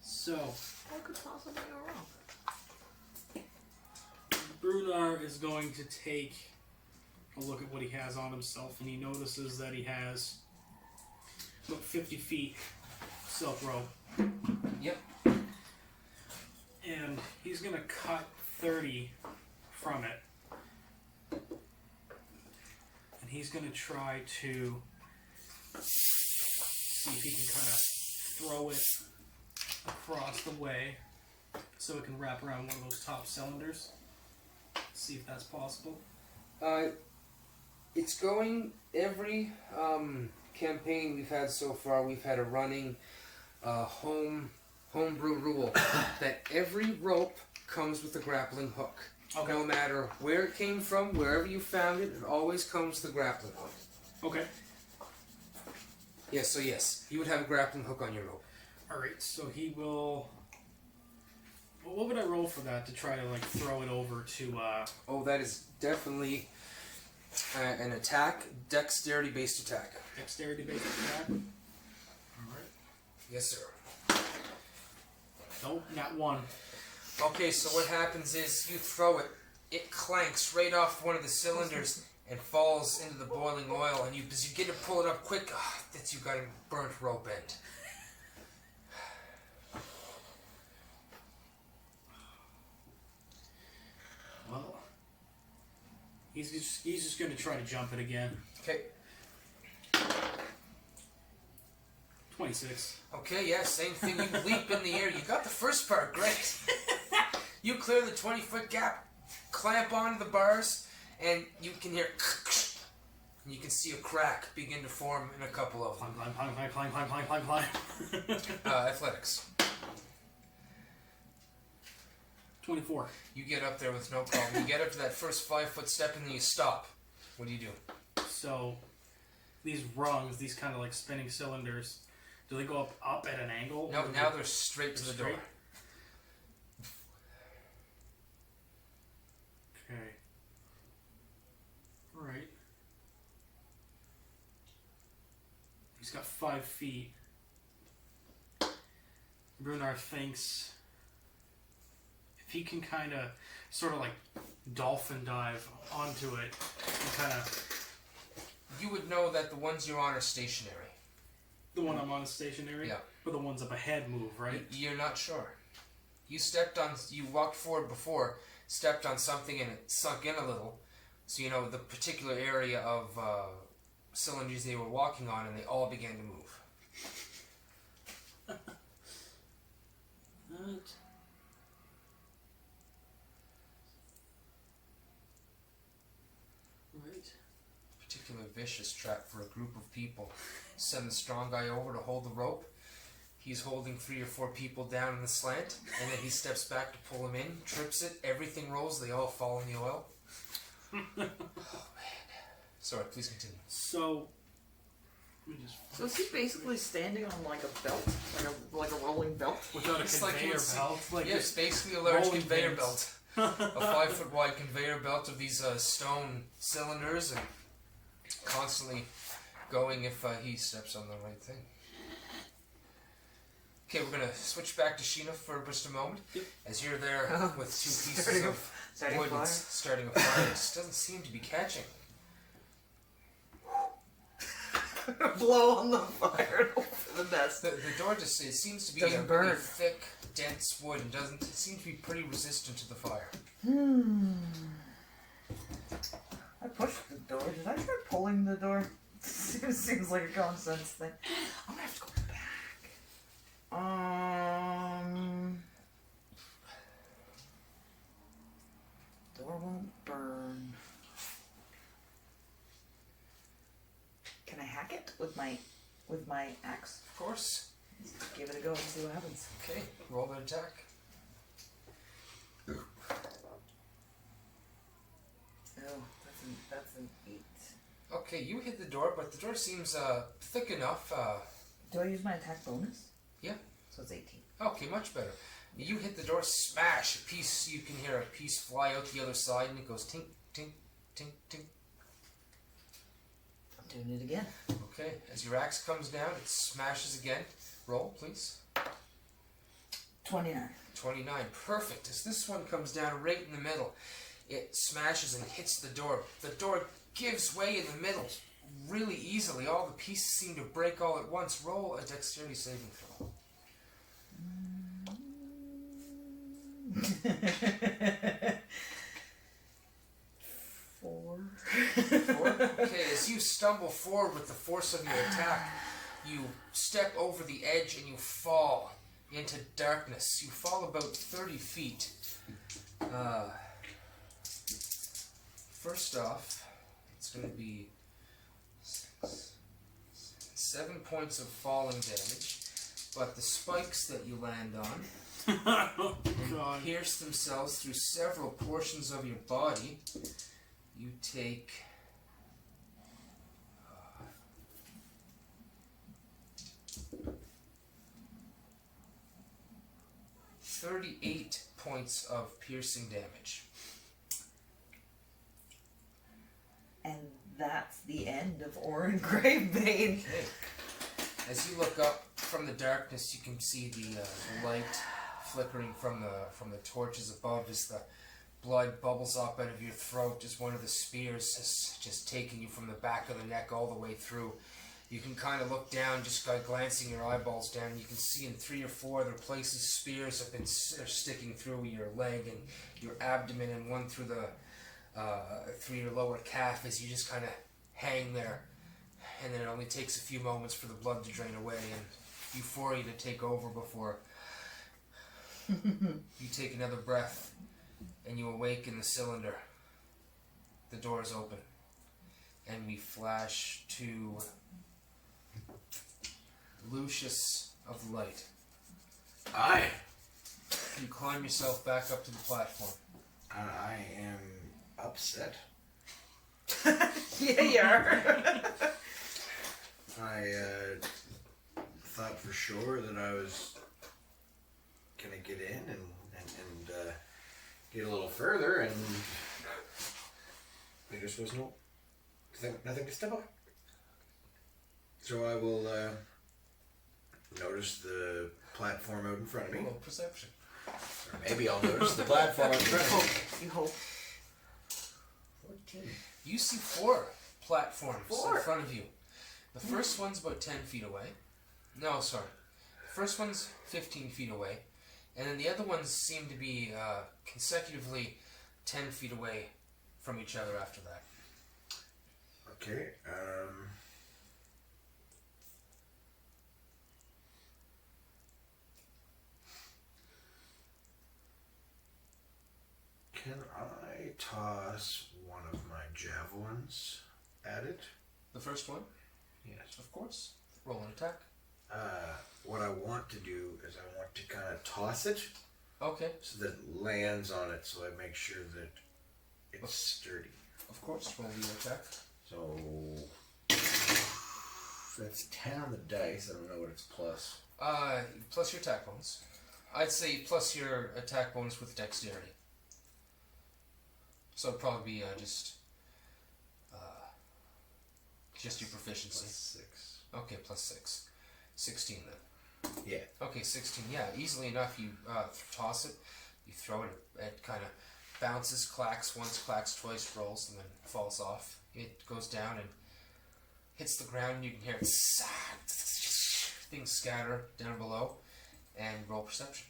So, What could possibly go wrong? Brunar is going to take a look at what he has on himself, and he notices that he has about 50 feet silk rope. Yep. And he's going to cut 30 from it. And he's going to try to see if he can kind of throw it across the way so it can wrap around one of those top cylinders. See if that's possible. It's going every campaign we've had so far. We've had a running homebrew rule that every rope comes with a grappling hook. Okay. No matter where it came from, wherever you found it, it always comes with a grappling hook. Okay. Yes, so yes, you would have a grappling hook on your rope. Alright, so he will... Well, what would I roll for that to try to like throw it over to... Oh, that is definitely an attack, dexterity-based attack. Dexterity-based attack? Alright. Yes, sir. Nope, not one. Okay, so what happens is you throw it, it clanks right off one of the cylinders and falls into the boiling oil, and as you get to pull it up quick, that's you got a burnt rope end. Well, he's just going to try to jump it again. Okay. 26. Okay, yeah, same thing. You leap in the air. You got the first part, great. You clear the 20-foot gap, clamp onto the bars, and you can hear... And you can see a crack begin to form in a couple of them. Climb. Athletics. 24. You get up there with no problem. You get up to that first 5-foot step and then you stop. What do you do? So, these rungs, these kind of like spinning cylinders, do they go up at an angle? No, or now they're straight to the door. Okay. Alright. He's got 5 feet. Brunar thinks if he can kind of sort of like dolphin dive onto it and kind of... You would know that the ones you're on are stationary. The one I'm on is stationary? Yeah. But the ones up ahead move, right? You're not sure. You walked forward before, stepped on something and it sunk in a little. So you know the particular area of cylinders they were walking on, and they all began to move. Right. Right. Particular vicious trap for a group of people. Send the strong guy over to hold the rope. He's holding 3 or 4 people down in the slant, and then he steps back to pull them in, trips it, everything rolls, they all fall in the oil. Oh man. Sorry, please continue. So, let me just... So is he basically standing on like a belt, like a rolling belt? Without a It's like conveyor belt? Like yeah, it's basically a large rolling conveyor pins. belt. A 5-foot wide conveyor belt of these stone cylinders, and constantly going if he steps on the right thing. Okay, we're going to switch back to Sheena for just a moment. Yep. As you're there with 2 pieces Starting of wood fire? and starting a fire. It just doesn't seem to be catching. Blow on the fire and hope for the best. The door just it seems to be Doesn't a burn. really thick, dense wood and doesn't seem to be pretty resistant to the fire. I pushed the door. Did I try pulling the door? Seems like a common sense thing. I'm gonna have to go back. attack it with my axe? Of course. Give it a go and see what happens. Okay, roll an attack. Oh, that's an 8. Okay, you hit the door, but the door seems thick enough. Do I use my attack bonus? Yeah. So it's 18. Okay, much better. You hit the door, smash. A piece. You can hear a piece fly out the other side, and it goes tink, tink, tink, tink. I'm doing it again. Okay, as your axe comes down, it smashes again. Roll, please. 29. 29, perfect. As this one comes down right in the middle, it smashes and hits the door. The door gives way in the middle really easily. All the pieces seem to break all at once. Roll a dexterity saving throw. 4. 4. Okay, as you stumble forward with the force of your attack, you step over the edge and you fall into darkness. You fall about 30 feet. First off, it's going to be 7 points of falling damage, but the spikes that you land on Oh, God. pierce themselves through several portions of your body. You take 38 points of piercing damage. And that's the end of Orin Gravebane. Okay. As you look up from the darkness, you can see the light flickering from the torches above as the blood bubbles up out of your throat as one of the spears has just taken you from the back of the neck all the way through. You can kind of look down just by glancing your eyeballs down. You can see in 3 or 4 other places spears have been sticking through your leg and your abdomen, and one through your lower calf as you just kind of hang there. And then it only takes a few moments for the blood to drain away and euphoria to take over before you take another breath and you awake in the cylinder. The door is open. And we flash to Lucius of Light. Aye. You climb yourself back up to the platform. I am upset. Yeah, you are. I thought for sure that I was gonna get in and get a little further, and there just was nothing to step on. So I will notice the platform out in front of me. Roll perception. Or maybe I'll notice the platform out in front of me. You hope. 14. You see 4 platforms 4? in front of you. The first one's about 10 feet away. No, sorry. The first one's 15 feet away. And then the other ones seem to be consecutively 10 feet away from each other after that. Okay. Can I toss one of my javelins at it? The first one, Yes. of course. Roll an attack. What I want to do is I want to kind of toss it Okay, so that it lands on it, so I make sure that it's sturdy. of course. Roll your attack. So that's 10 on the dice. I don't know what it's plus. Plus your attack bonus. I'd say plus your attack bonus with dexterity. So it'd probably be just your proficiency. Plus 6. Okay, plus 6. 16 then. Yeah. Okay, 16. Yeah, easily enough. You toss it, you throw it, it kind of bounces, clacks once, clacks twice, rolls, and then falls off. It goes down and hits the ground, and you can hear it. Things scatter down below, and roll perception.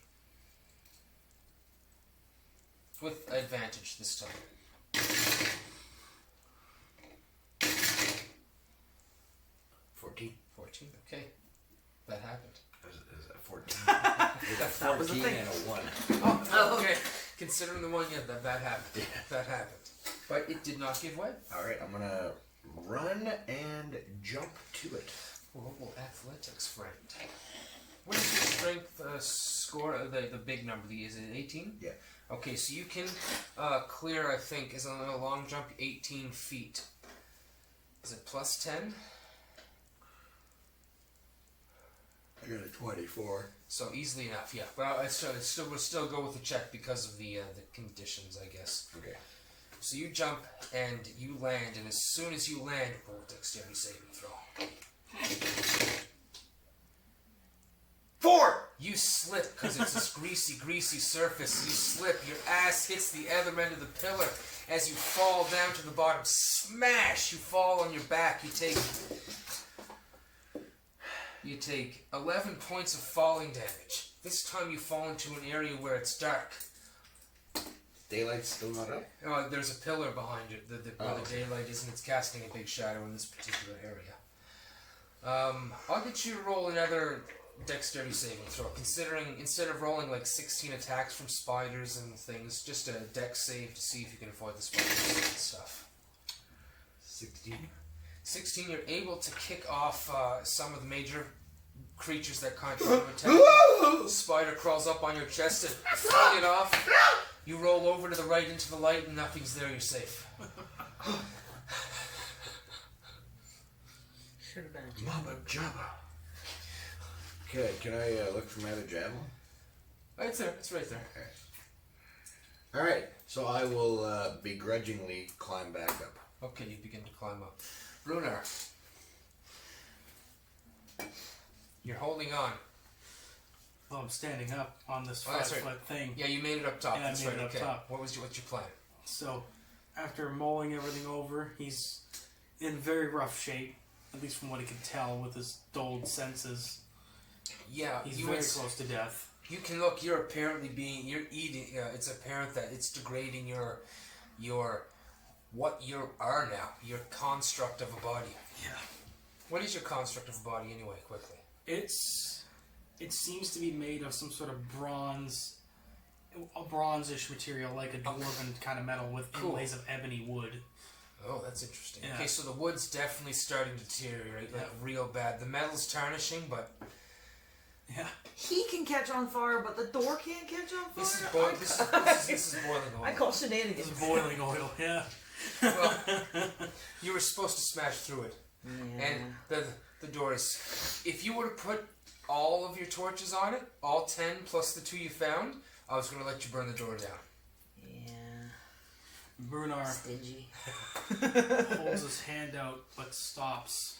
With advantage this time. 14. 14. Okay, that happened. Is that 14? That was a 14 thing. and a 1. Oh, okay. Considering the one, yeah, that happened. Yeah. That happened. But it did not give way. Alright, I'm gonna run and jump to it. Global athletics, friend. What is your strength score? The big number. Is it 18? Yeah. Okay, so you can clear, I think, is on a long jump, 18 feet. Is it plus 10? I got a 24. So easily enough, yeah. But we'll still go with the check because of the conditions, I guess. Okay. So you jump and you land, and as soon as you land, roll a dexterity saving throw. 4! You slip because it's this greasy surface. You slip. Your ass hits the other end of the pillar as you fall down to the bottom. Smash! You fall on your back. You take 11 points of falling damage. This time you fall into an area where it's dark. Daylight's still not up? Oh, there's a pillar behind it. Where the daylight is, and it's casting a big shadow in this particular area. I'll get you to roll another dexterity saving throw. Considering instead of rolling like 16 attacks from spiders and things, just a dex save to see if you can avoid the spiders and stuff. 16. 16, you're able to kick off some of the major creatures that can't try to attack you. Spider crawls up on your chest and fling it off. You roll over to the right into the light and nothing's there, you're safe. Should have been a Mama Jabba. Okay, can I look for my other javelin? Oh, it's there, it's right there. Alright, so I will begrudgingly climb back up. Okay, you begin to climb up. Runar, you're holding on. Well, I'm standing up on this Oh, that's right. 5-foot thing. Yeah, you made it up top. Yeah, I That's made right. it up Okay. top. What's your plan? So, after mulling everything over, he's in very rough shape, at least from what he can tell with his dulled senses. Yeah, He's very close to death. You can look. You're apparently you're eating. It's apparent that it's degrading your what you are now. Your construct of a body. Yeah. What is your construct of a body anyway? Quickly. It seems to be made of some sort of a bronzish material, like a dwarven kind of metal with inlays of ebony wood. Oh, that's interesting. Yeah. Okay, so the wood's definitely starting to deteriorate, like real bad. The metal's tarnishing, but Yeah. He can catch on fire, but the door can't catch on fire. this is boiling oil. I call This shenanigans. is boiling oil, yeah. Well, you were supposed to smash through it. Yeah. And the doors. If you were to put all of your torches on it, all 10 plus the 2 you found, I was going to let you burn the door down. Yeah. Brunar Stingy. holds his hand out, but stops.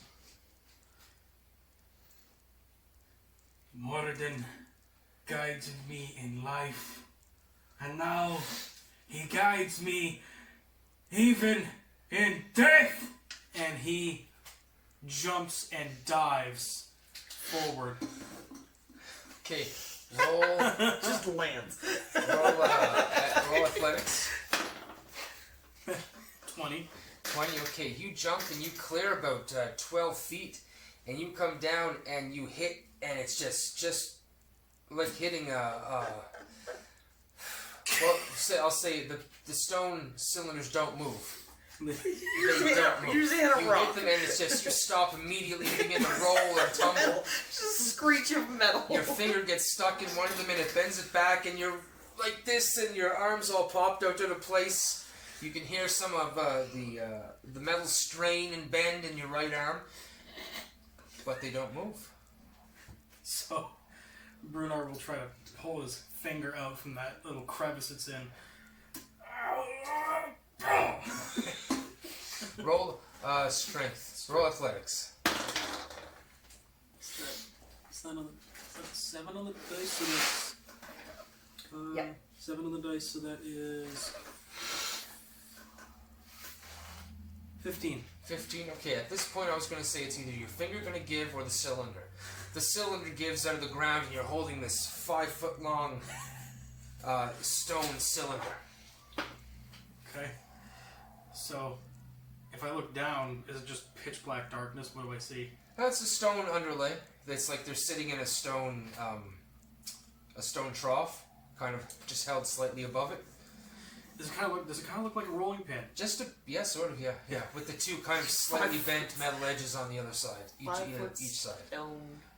Moradin guided me in life, and now he guides me even in death. And he jumps and dives forward. Okay, roll Just lands. roll athletics. 20. 20, okay, you jump and you clear about 12 feet, and you come down and you hit, and it's just like hitting I'll say the stone cylinders don't move. Usually don't move. hit a You rock. hit them and it's just you stop immediately, you begin to roll or tumble. Just a screech of metal. Your finger gets stuck in one of them and it bends it back, and you're like this, and your arms all popped out of place. You can hear some of the metal strain and bend in your right arm, but they don't move. So, Brunar will try to pull his finger out from that little crevice it's in. Roll strength. Roll athletics. Is that 7 on the dice? So that's, Yep. 7 on the dice, so that is 15. 15. Okay, at this point I was going to say it's either your finger going to give or the cylinder. The cylinder gives out of the ground and you're holding this 5-foot long stone cylinder. Okay. So, if I look down, is it just pitch black darkness? What do I see? That's a stone underlay. That's like they're sitting in a stone trough, kind of just held slightly above it. Does it kind of look like a rolling pin? Just sort of, yeah. With the two kind of slightly bent metal edges on the other side, each side.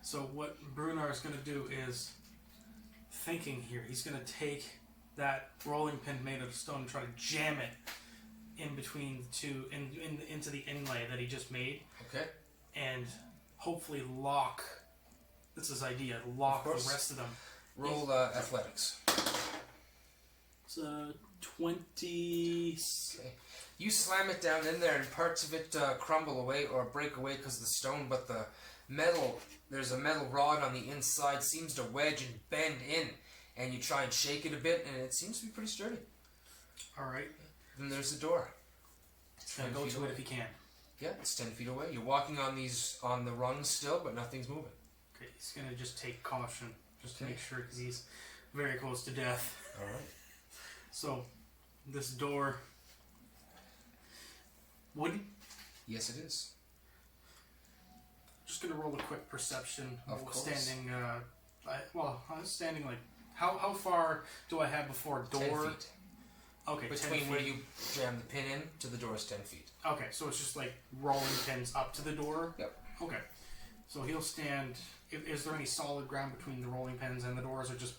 So what Brunar is going to do is thinking here. He's going to take that rolling pin made of stone and try to jam it in between the two, into the inlay that he just made. Okay. And hopefully lock. That's his idea. Lock the rest of them. Roll athletics. It's 20. Okay. You slam it down in there, and parts of it crumble away or break away because of the stone. But the metal, there's a metal rod on the inside, seems to wedge and bend in. And you try and shake it a bit, and it seems to be pretty sturdy. All right. Then there's the door. Gonna go to it if he can. Yeah, it's 10 feet away. You're walking on the rungs still, but nothing's moving. Okay, he's gonna just take caution, just to make sure, because he's very close to death. All right. So, this door. Wooden? Yes, it is. Just gonna roll a quick perception. Of course. Standing. I was standing like. How far do I have before door? 10 feet. Okay, 10 Between feet. where you jam the pin in to the door is 10 feet. Okay, so it's just like rolling pins up to the door? Yep. Okay. So he'll stand... Is there any solid ground between the rolling pins and the doors, or just...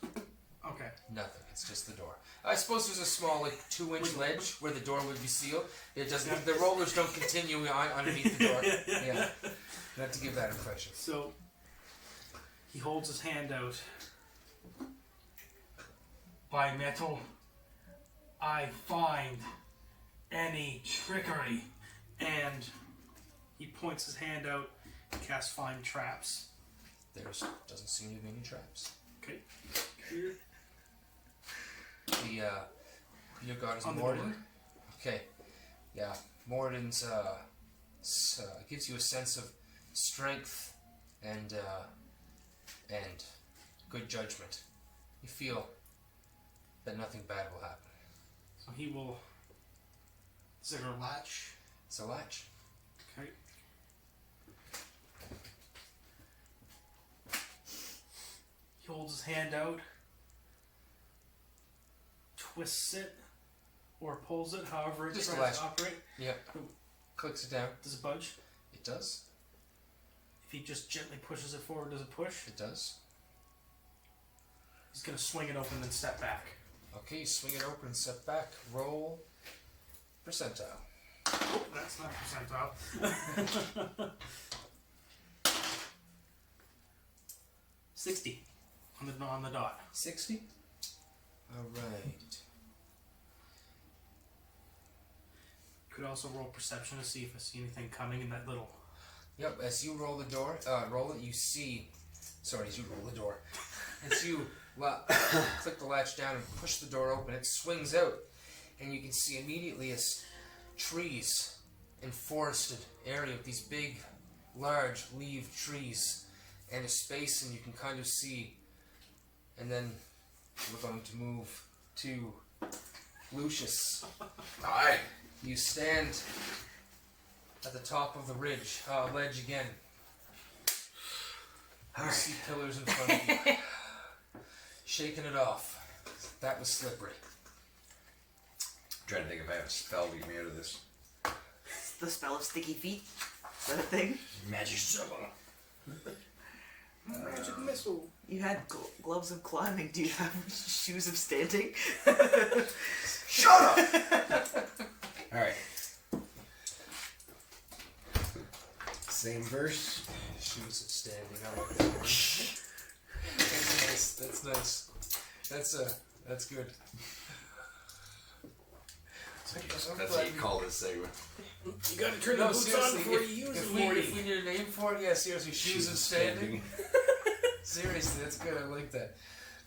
Okay. Nothing. It's just the door. I suppose there's a small, 2-inch ledge where the door would be sealed. It doesn't. The rollers don't continue underneath the door. Yeah. Not to give that impression. So he holds his hand out. By metal, I find any trickery. And he points his hand out and casts find traps. There doesn't seem to be any traps. Okay. Here. Your god is On the Morden. door? Okay. Yeah. Morden's gives you a sense of strength and good judgment. You feel that nothing bad will happen. So he will... Is it a latch? It's a latch. Okay. He holds his hand out, twists it, or pulls it, however it Just a tries latch. to operate. Yeah. Clicks it down. Does it budge? It does. If he just gently pushes it forward, does it push? It does. He's going to swing it open and step back. Okay, you swing it open and step back. Roll percentile. Oh, that's not percentile. 60 on the dot. 60. All right. Could also roll perception to see if I see anything coming in that little. Yep. As you roll the door, roll it. You see. Sorry, as you roll the door, as you click the latch down and push the door open, it swings out, and you can see immediately as trees in forested area with these big, large leaved trees, and a space, and you can kind of see. And then we're going to move to Lucius. Aye. You stand at the top of the ledge again. You see pillars in front of you. Shaking it off. That was slippery. I'm trying to think if I have a spell to get me out of this. The spell of sticky feet. Is that a thing? Magic symbol. Magic missile. You had gloves of climbing. Do you have shoes of standing? Shut up! Alright. Same verse. Shoes of standing. I like that one. That's nice. That's nice. That's good. That's what you call this segment. You gotta turn the boots on before you use them. If we need a name for it, yeah, seriously, shoes of standing. Seriously, that's good. I like that.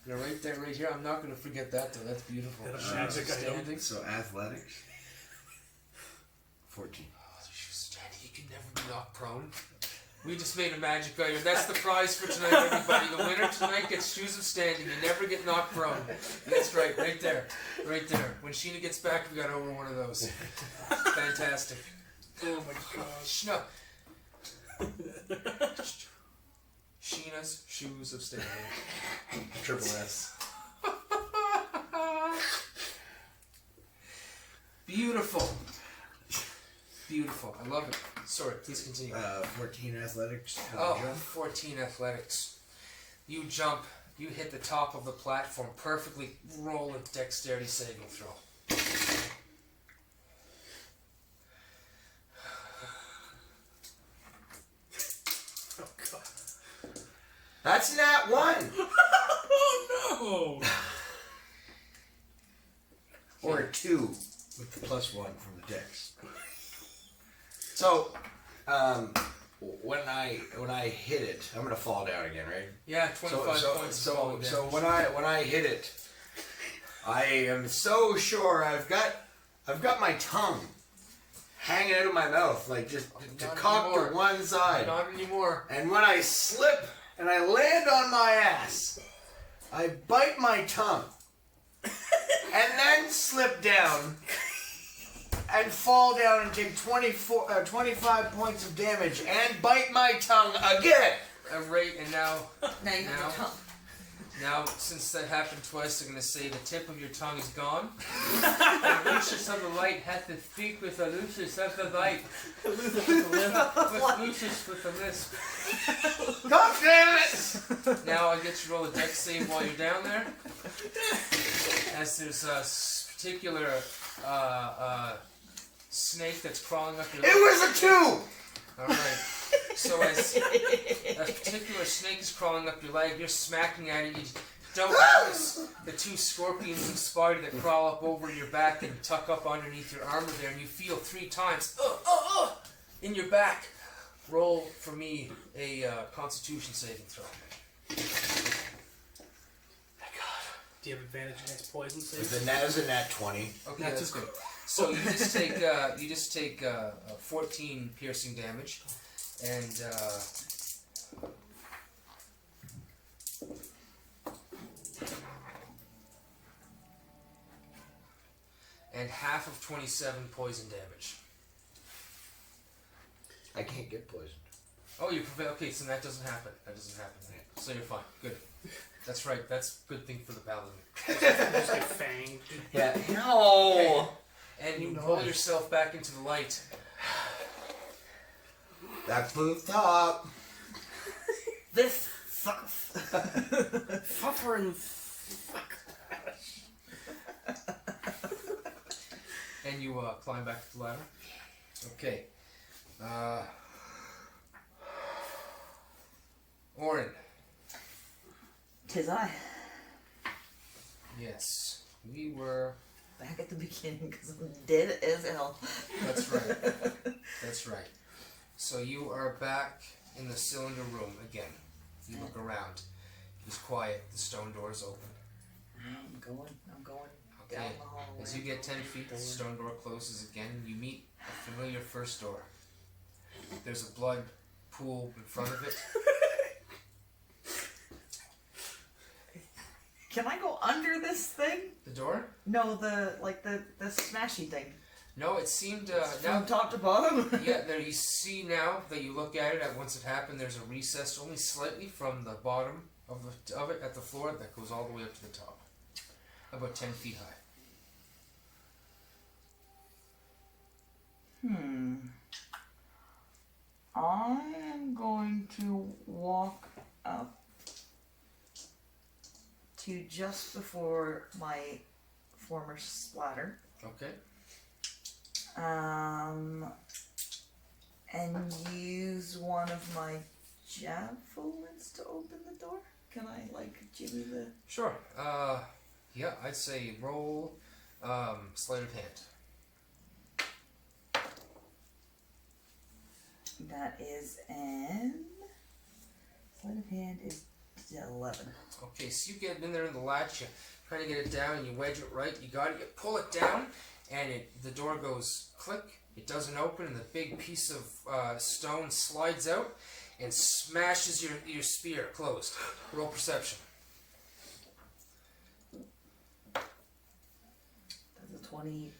Go right there, right here. I'm not going to forget that though. That's beautiful. Magic Shoes of item. standing. So athletics. 14. Oh, the shoes of standing. You can never be knocked prone. We just made a magic item. That's the prize for tonight, everybody. The winner tonight gets shoes of standing. You never get knocked prone. That's right, right there. Right there. When Sheena gets back, we got over one of those. Fantastic. Oh my gosh. No. Sheena's shoes of standing. Triple S. Beautiful. Beautiful. I love it. Sorry, please continue. 14 athletics. Oh, 14 athletics. You jump. You hit the top of the platform perfectly. Roll a dexterity saving throw. Oh god. That's not one. Oh Or a 2 with the +1 from the dex. So, when I hit it, I'm gonna fall down again, right? Yeah, 25 points of falling So damage. when I hit it, I am so sure I've got my tongue hanging out of my mouth, like just to Not cock anymore. to one side. Not anymore. And when I slip and I land on my ass, I bite my tongue and then slip down and fall down and take 25 points of damage and bite my tongue again. Right, and now, Now you have Now- to tongue. now, since that happened twice, I'm going to say the tip of your tongue is gone. And Lucius of the Light hath to speak with the Lucius of the Light. With Lucius with the lisp. God damn it! Now I get you to roll a dex save while you're down there. As there's a particular snake that's crawling up your It was a 2! Alright. So as a particular snake is crawling up your leg, you're smacking at it, you don't notice the 2 scorpions and spider that crawl up over your back and tuck up underneath your armor there, and you feel 3 times in your back. Roll for me a constitution saving throw. Do you have advantage against poison It saves? was a nat 20. Okay, That's that's good. good. So you just take 14 piercing damage, and half of 27 poison damage. I can't get poisoned. Oh, you prevail. Okay, so that doesn't happen. That doesn't happen. So you're fine. Good. That's right. That's a good thing for the paladin. Just get fanged. Yeah. No! And you pull yourself back into the light. That moved up. This sucks. Fuffer and And you climb back to the ladder. Okay. Orin. Tis I. Yes. We were... Back at the beginning because I'm dead as hell. That's right. That's right. So you are back in the cylinder room again. You look around. It's quiet. The stone door is open. I'm going Okay. down the hallway. As you get 10 feet, the stone door closes again, and you meet a familiar first door. There's a blood pool in front of it. Can I go under this thing? The door? No, the smashy thing. No, it seemed From now. top to bottom. Yeah, there you see now that you look at it. Once it happened, there's a recess only slightly from the bottom of it at the floor that goes all the way up to the top, about 10 feet high. I am going to walk up to just before my former splatter. Okay. And use one of my javelins to open the door. Can I jimmy the? Sure. Yeah, I'd say roll sleight of hand. That is an sleight of hand is 11. Okay, so you get in there in the latch, you try to get it down, and you wedge it right. You got it. You pull it down, and the door goes click. It doesn't open, and the big piece of stone slides out and smashes your spear closed. Roll perception. That's a 20.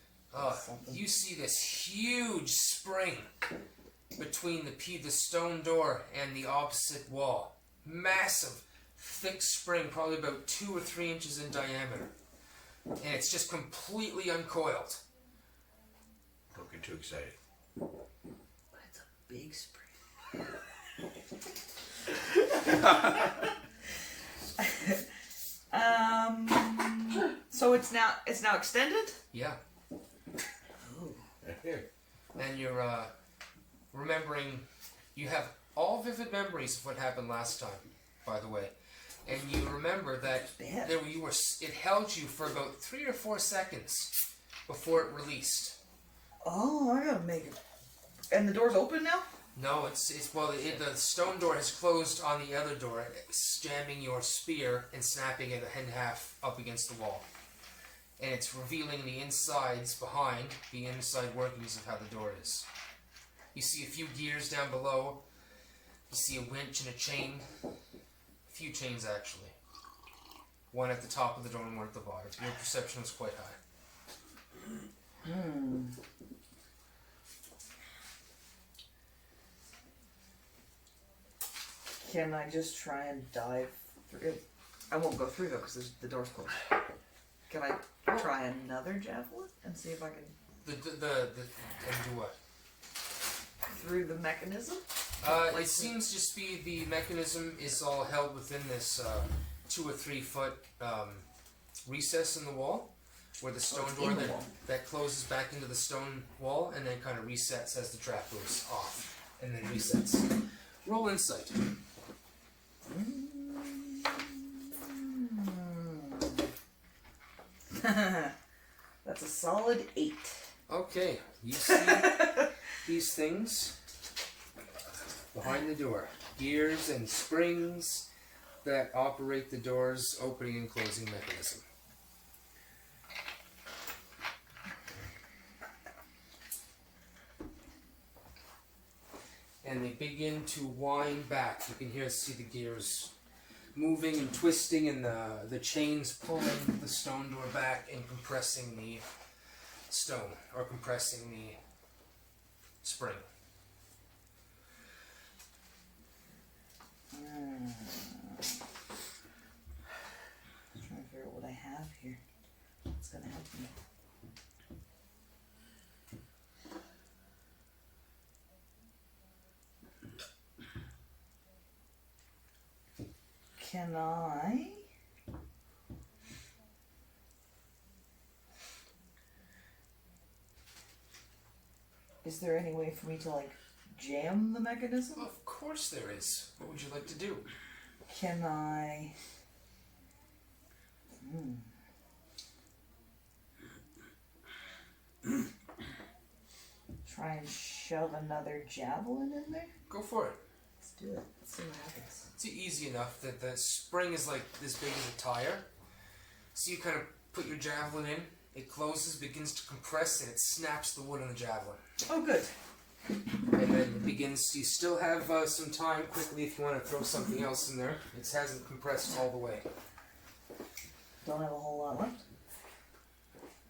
Something. You see this huge spring between the stone door and the opposite wall. Massive, thick spring, probably about 2 or 3 inches in diameter. And it's just completely uncoiled. too excited. But it's a big spring. So it's now extended? Yeah. Oh. And you're remembering. You have all vivid memories of what happened last time, by the way. And you remember that Bad. it held you for about 3 or 4 seconds before it released. Oh, I gotta make it. And the door's open now? No, the stone door has closed on the other door, jamming your spear and snapping it in half up against the wall. And it's revealing the insides behind, the inside workings of how the door is. You see a few gears down below. You see a winch and a chain. A few chains, actually. One at the top of the door and one at the bottom. Your perception is quite high. Can I just try and dive through it? I won't go through though because the door's closed. Can I try another javelin and see if I can And do what? through the mechanism? It seems just be the mechanism is all held within this 2 or 3 foot recess in the wall, where the stone door that closes back into the stone wall and then kind of resets as the trap goes off and then resets. Roll insight. That's a solid 8. Okay, you see these things behind the door. Gears and springs that operate the door's opening and closing mechanism. And they begin to wind back. You can see the gears moving and twisting, and the chains pulling the stone door back and compressing the stone, or compressing the spring. I'm trying to figure out what I have here. What's gonna help me? Can I? Is there any way for me to jam the mechanism? Of course there is. What would you like to do? Can I? Try and shove another javelin in there? Go for it. Let's do it. Let's see what happens. It's easy enough that the spring is like this big as a tire. So you kind of put your javelin in, it closes, begins to compress, and it snaps the wood on the javelin. Oh, good. And then it begins, you still have some time quickly if you want to throw something else in there. It hasn't compressed all the way. Don't have a whole lot left.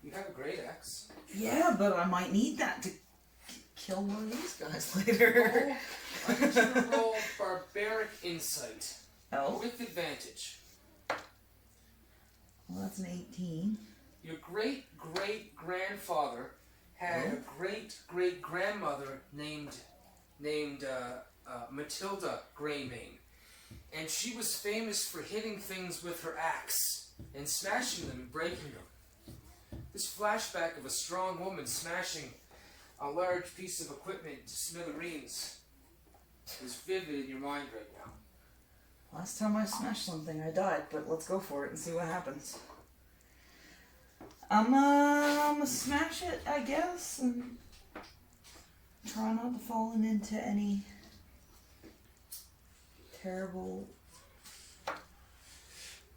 You have a great axe. Yeah, but I might need that to kill one of these guys later. I need you to roll barbaric insight. Oh? With advantage. Well, that's an 18. Your great-great-grandfather had a great-great-grandmother named Matilda Greymane. And she was famous for hitting things with her axe and smashing them and breaking them. This flashback of a strong woman smashing a large piece of equipment to smithereens is vivid in your mind right now. Last time I smashed something, I died, but let's go for it and see what happens. I'm gonna smash it, I guess, and try not to fall into any terrible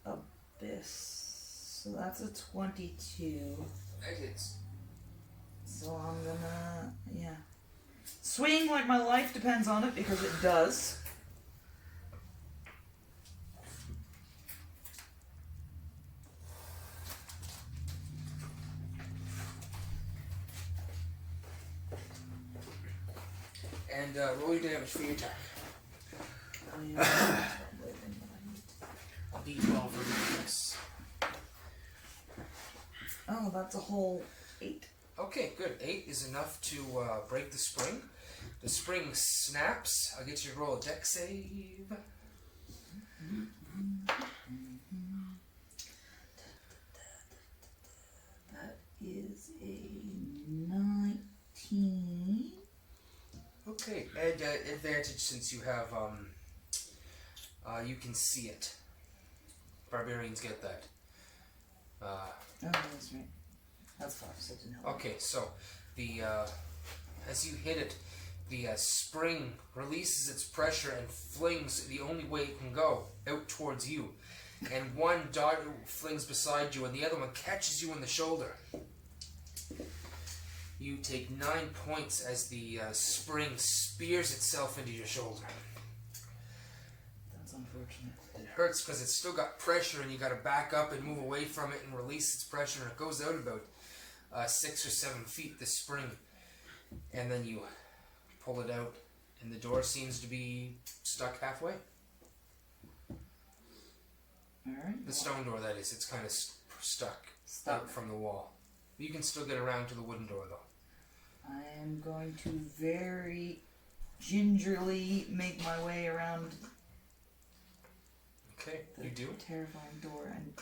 abyss. So that's a 22. That hits. So I'm gonna, swing like my life depends on it, because it does. And roll your damage for your attack. D12 for the mix. Oh, that's a whole 8. Okay, good. 8 is enough to break the spring. The spring snaps. I'll get you to roll a deck save. That is a 19. Okay, and advantage since you have, you can see it. Barbarians get that. Oh, that's right. That's 5, so it didn't help. Okay, so the as you hit it, the spring releases its pressure and flings the only way it can go out towards you. And one dart flings beside you, and the other one catches you in the shoulder. You take 9 points as the spring spears itself into your shoulder. That's unfortunate. It hurts because it's still got pressure, and you got to back up and move away from it and release its pressure, and it goes out about 6 or 7 feet. The spring, and then you pull it out, and the door seems to be stuck halfway. All right. The stone door, that is. It's kind of stuck out from the wall. You can still get around to the wooden door, though. I am going to very gingerly make my way around Okay, the you do. terrifying door and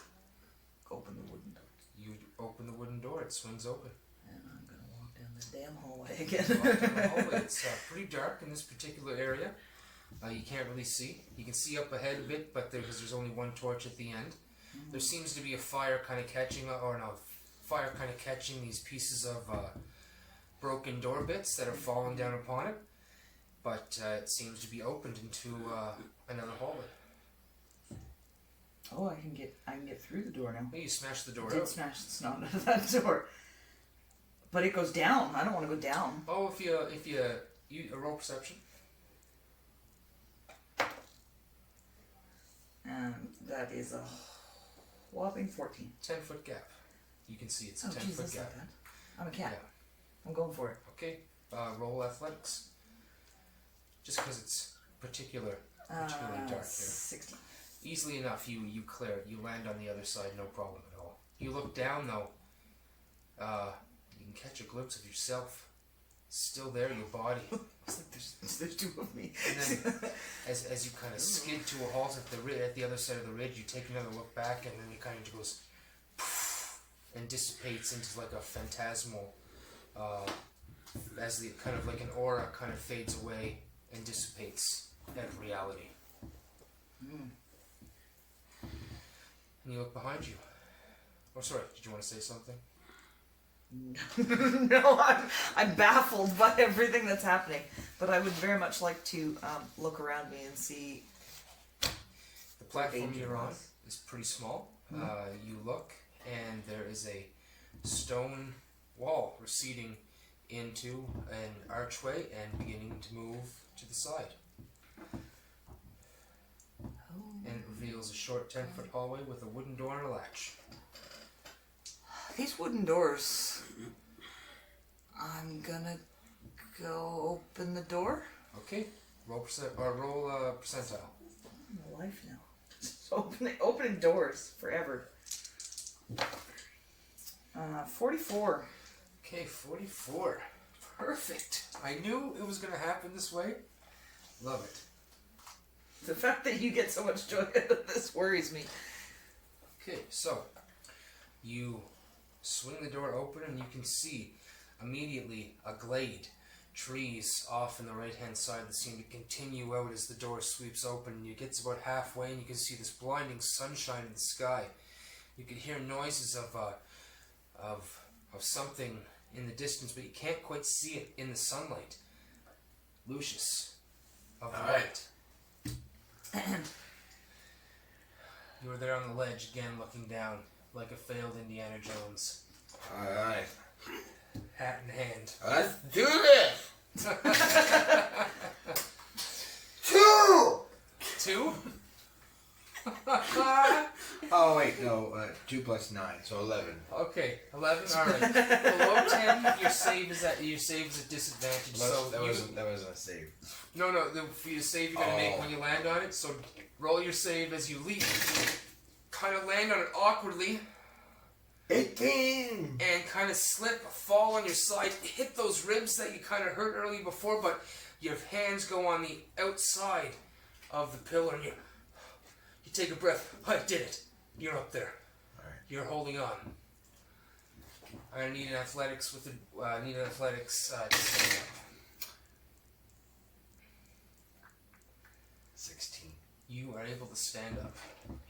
open the wooden door. You open the wooden door. It swings open. And I'm going to walk down the damn hallway again. Walk down the hallway. It's pretty dark in this particular area. You can't really see. You can see up ahead a bit, but there's only one torch at the end. There seems to be a fire kind of catching, fire kind of catching these pieces of broken door bits that are falling down upon it. But it seems to be opened into another hallway. Oh, I can get through the door now. Maybe you smash the door I did out. smash the snot out of that door. But it goes down. I don't want to go down. Oh, if you roll perception. That is a whopping 14. 10-foot gap. You can see it's a 10-foot Jesus, gap. like that. I'm a cat. Yeah. I'm going for it. Okay. Roll athletics. Just because it's particularly dark here. 16. Easily enough, you clear it. You land on the other side, no problem at all. You look down though. You can catch a glimpse of yourself. Still there, your body. It's like there's 2 of me. And then, as you kind of skid to a halt at the other side of the ridge, you take another look back, and then it kind of goes and dissipates into like a phantasmal, as the kind of like an aura kind of fades away and dissipates out of reality. And you look behind you. Oh, sorry. Did you want to say something? No, I'm baffled by everything that's happening. But I would very much like to look around me and see. The platform you're on is pretty small. You look, and there is a stone wall receding into an archway and beginning to move to the side. And it reveals a short 10-foot hallway with a wooden door and a latch. These wooden doors. I'm gonna go open the door. Okay, roll percentile. My life now. Just opening doors forever. 44. Okay, 44. Perfect. I knew it was going to happen this way. Love it. The fact that you get so much joy out of this worries me. Okay, so you swing the door open and you can see immediately a glade. Trees off on the right hand side that seem to continue out as the door sweeps open. You get to about halfway and you can see this blinding sunshine in the sky. You can hear noises of something in the distance, but you can't quite see it in the sunlight. Lucius of the light. You are there on the ledge again, looking down like a failed Indiana Jones, Alright. hat in hand. Let's do this! 2! 2? Oh, wait, no. 2 plus 9, so 11. Okay, 11. All right. Below 10, your save is a disadvantage. So that wasn't a save. No. For your save, you're gonna make when you land on it. So roll your save as you leap. Kind of land on it awkwardly. 18. and kind of slip, fall on your side, hit those ribs that you kind of hurt earlier before, but your hands go on the outside of the pillar, and you take a breath. I did it. You're up there. All right. You're holding on. I need an athletics with the. Need an athletics. 16. You are able to stand up.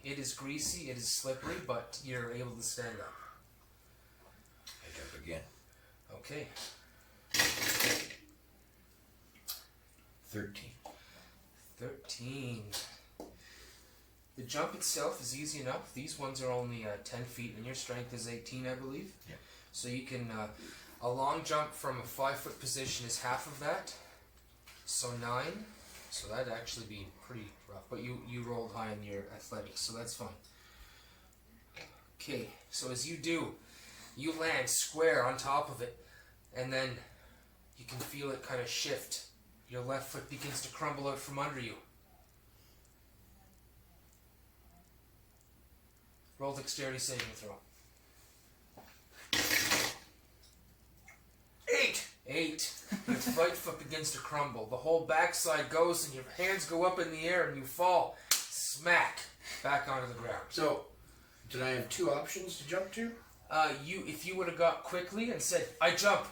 It is greasy. It is slippery, but you're able to stand up. I jump again. Okay. 13. 13. The jump itself is easy enough. These ones are only 10 feet, and your strength is 18, I believe. Yeah. So you can, a long jump from a 5-foot position is half of that. So 9. So that'd actually be pretty rough. But you rolled high in your athletics, so that's fine. Okay, so as you do, you land square on top of it, and then you can feel it kind of shift. Your left foot begins to crumble out from under you. Roll dexterity saving throw. 8. Your right foot begins to crumble. The whole backside goes and your hands go up in the air and you fall. Smack. Back onto the ground. So, did I have 2 options to jump to? If you would have got quickly and said, I jump,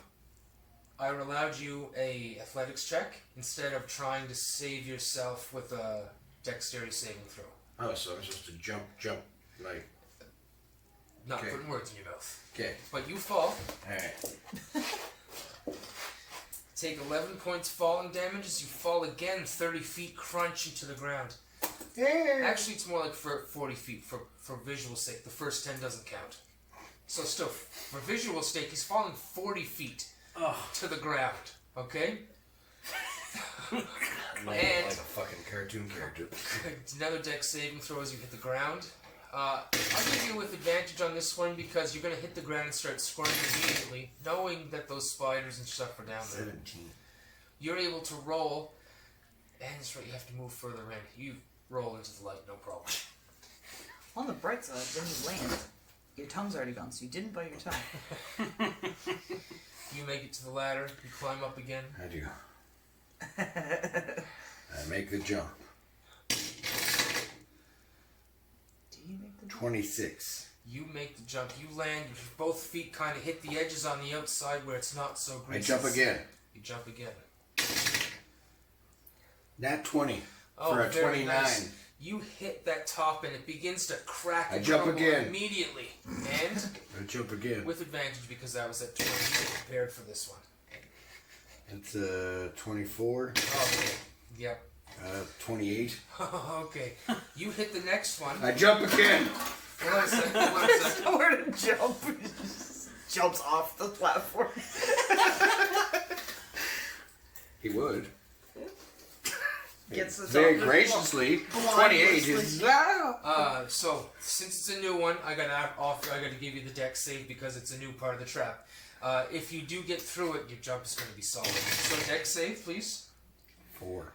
I would have allowed you a athletics check instead of trying to save yourself with a dexterity saving throw. Oh, so I'm supposed to jump, like... Not Okay. putting words in your mouth. Okay. But you fall. Alright. Take 11 points falling damage as you fall again 30 feet crunch into the ground. Yeah. Actually, it's more like for 40 feet for visual sake. The first 10 doesn't count. So still, for visual sake, he's fallen 40 feet to the ground. Okay? Like And- a fucking cartoon character. Another dex saving throw as you hit the ground. I'll give you with advantage on this one because you're going to hit the ground and start squirming immediately, knowing that those spiders and stuff are down there. 17. You're able to roll, and that's right, you have to move further in. You roll into the light, no problem. On the bright side, when you land, your tongue's already gone, so you didn't bite your tongue. You make it to the ladder, you climb up again. I do. I make the jump. Do you make the 26. You make the jump, you land, both feet kind of hit the edges on the outside where it's not so I greasy. jump again. You jump again. Nat 20 Oh, for a very 29. nice. You hit that top and it begins to crack I and jump crumble again. immediately. And I jump again. with advantage because that was at 20. You were prepared for this one. It's 24. Okay. Yep. 28. Okay. You hit the next one. I jump again. Hold on a second. Hold on a second. Nowhere to jump. He just jumps off the platform. He would. Gets this Very off the graciously. 28 is. So since it's a new one, I gotta give you the dex save because it's a new part of the trap. If you do get through it, your jump is going to be solid. So dex save, please. 4.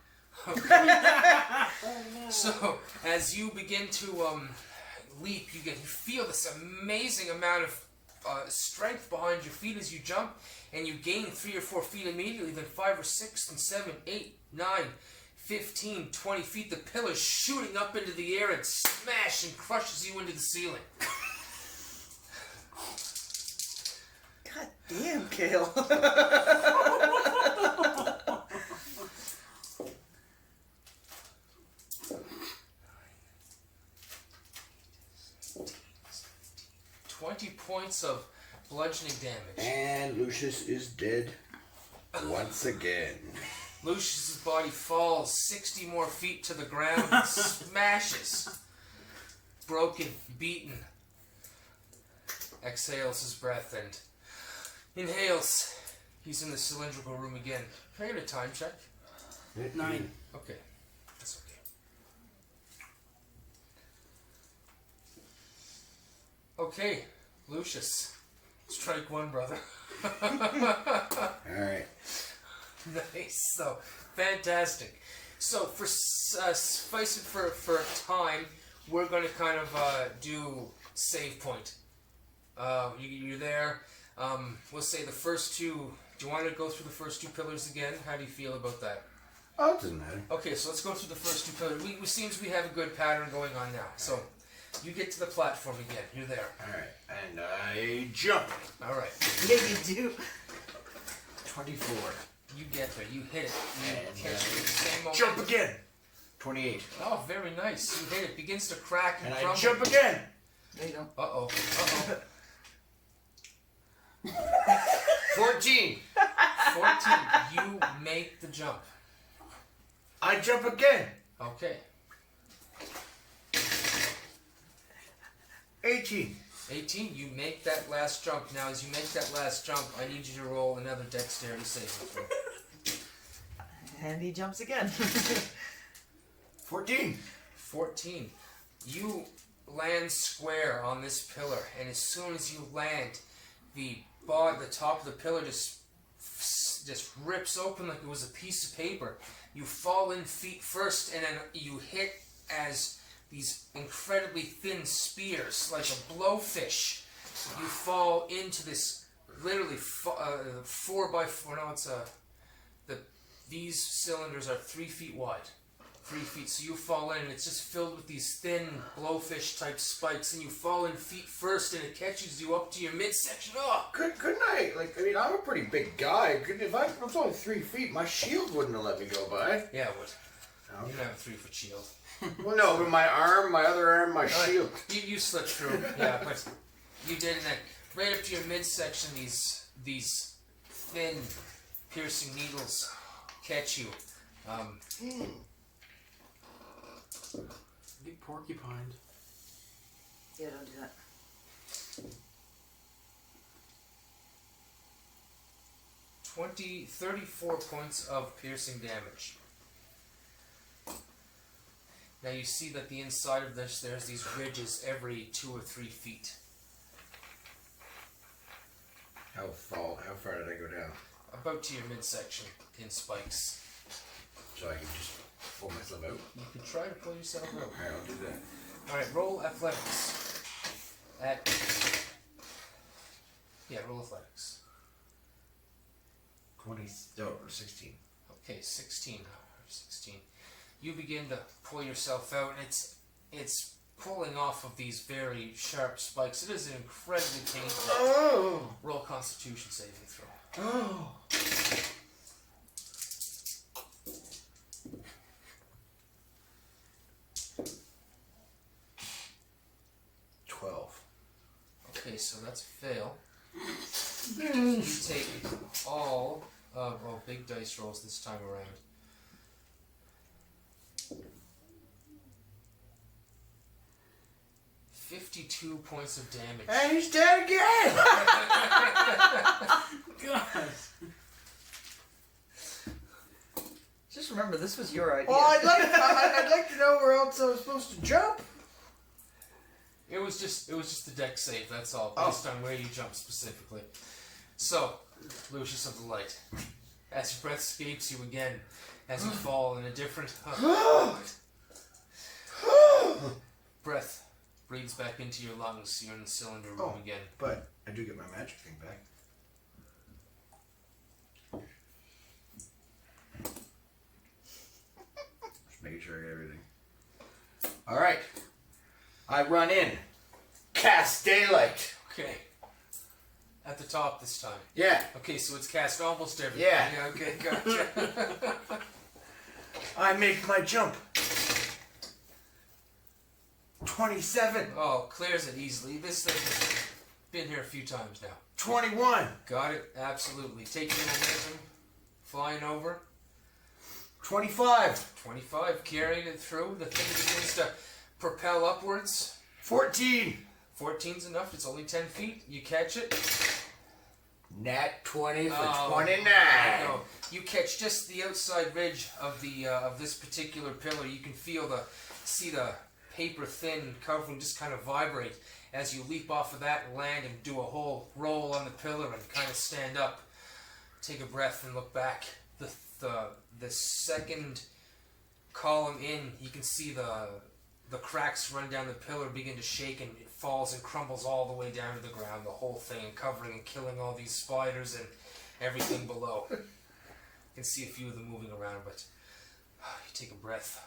So as you begin to leap, you feel this amazing amount of strength behind your feet as you jump, and you gain 3 or 4 feet immediately. Then 5 or 6 and 7, 8, 9, 15, 20 feet. The pillar's shooting up into the air and smash and crushes you into the ceiling. God damn, Kale. $20 points of bludgeoning damage. And Lucius is dead once again. Lucius's body falls 60 more feet to the ground and smashes. Broken, beaten. Exhales his breath and inhales. He's in the cylindrical room again. Can I get a time check? 9. Okay. That's okay. Okay, Lucius. Strike one, brother. Alright. Nice. So, fantastic. So, for suffice it for time, we're going to kind of do save point. You're there. We'll say the first two. Do you want to go through the first two pillars again? How do you feel about that? Oh, it doesn't matter. Okay, so let's go through the first two pillars. We seems we have a good pattern going on now. So, you get to the platform again. You're there. Alright, and I jump. All right. Yeah, you do. 24. You get there. You hit it. You And, catch it at the same moment. Jump again. 28. Oh, very nice. You hit it. Begins to crack and And I crumble. jump again. There you go. Uh-oh. Uh-oh. 14. 14. You make the jump. I jump again. Okay. 18. 18. You make that last jump. Now, as you make that last jump, I need you to roll another dexterity saving throw. And he jumps again. 14. 14. You land square on this pillar, and as soon as you land, the top of the pillar just rips open like it was a piece of paper. You fall in feet first, and then you hit as these incredibly thin spears, like a blowfish. You fall into this literally 4x4. No, it's these cylinders are 3 feet wide. 3 feet. So you fall in, and it's just filled with these thin blowfish type spikes, and you fall in feet first, and it catches you up to your midsection. Oh! Couldn't I? I'm a pretty big guy. If I was only 3 feet, my shield wouldn't have let me go by. Yeah, it would. No. You don't have a 3-foot shield. Well, no, but my arm, my other arm, my shield. You slipped through. Yeah, but you did, and then right up to your midsection, these thin, piercing needles catch you. Get porcupined. Yeah, don't do that. 34 points of piercing damage. Now you see that the inside of this, there's these ridges every 2 or 3 feet. How far did I go down? About to your midsection in spikes. So I can just pull myself out? You can try to pull yourself out. Alright, I'll do that. Alright, roll athletics. Roll athletics. 16. Okay, 16. 16. You begin to pull yourself out, and it's pulling off of these very sharp spikes. It is incredibly painful. Oh! Roll Constitution saving throw. Oh! 12. Okay, so that's a fail. You take all of big dice rolls this time around. $52 points of damage. And he's dead again! God. Just remember, this was your idea. Well, I'd like to know where else I was supposed to jump. It was just the deck save, that's all, based on where you jump specifically. So, Lucius of the Light, as your breath escapes you again, as you fall in a different breath breathes back into your lungs. You're in the cylinder room again. But I do get my magic thing back. Just making sure I get everything. Alright. I run in. Cast daylight. Okay. At the top this time. Yeah. Okay, so it's cast almost everything. Yeah. Yeah, okay, gotcha. I make my jump. 27. Oh, clears it easily. This thing has been here a few times now. 21. Got it? Absolutely. Taking momentum. Flying over. 25. 25. Carrying it through. The thing begins to propel upwards. 14. 14's enough. It's only 10 feet. You catch it. Nat 20 for Oh, 29. No. You catch just the outside ridge of the of this particular pillar. You can see the paper thin covering just kind of vibrate as you leap off of that and land and do a whole roll on the pillar and kind of stand up, take a breath and look back. The second column in, you can see the cracks run down the pillar, begin to shake, and it falls and crumbles all the way down to the ground, the whole thing, covering and killing all these spiders and everything below. You can see a few of them moving around, but you take a breath.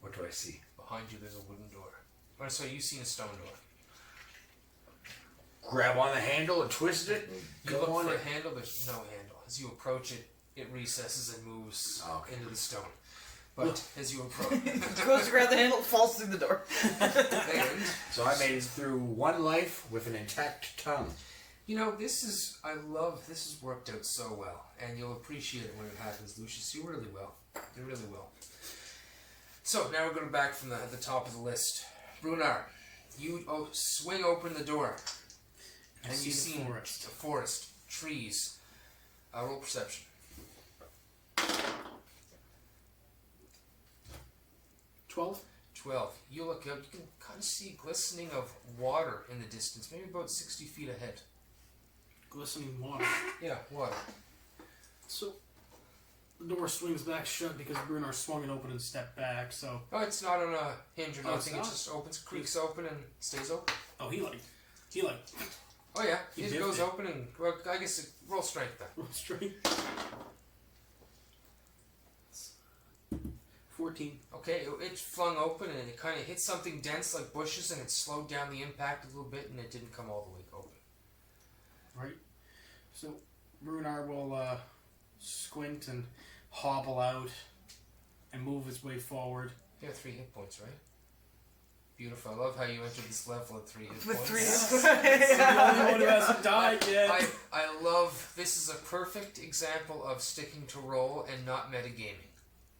What do I see? Behind you there's a wooden door. Oh, sorry, you've seen a stone door. Grab on the handle and twist it. And You go look on for it. a handle, there's no handle. As you approach it, it recesses and moves into the stone. But as you approach, Goes to grab the handle, falls through the door. and So I made it through one life with an intact tongue. you know, this has worked out so well, and you'll appreciate it when it happens, Lucius. You really will. You really will. So now we're going back from the top of the list. Brunar, you swing open the door, and you see the a forest, trees. Roll perception. 12? 12. You look out, you can kind of see glistening of water in the distance, maybe about 60 feet ahead. Glistening water. Yeah, water. So the door swings back shut because Brunar swung it open and stepped back, so... Oh, it's not on a hinge or Oh, it's nothing, it not? just opens, creaks open and stays open. Oh, he like... Oh yeah, He it dipped goes it. open and, well, I guess, roll strength then. Straight. 14. Okay, it flung open and it kind of hit something dense like bushes and it slowed down the impact a little bit and it didn't come all the way open. Right. So Brunar will squint and hobble out and move his way forward. You have 3 hit points, right? Beautiful. I love how you entered this level at 3 hit With points. 3 The only one who hasn't died yet. I love, this is a perfect example of sticking to roll and not metagaming.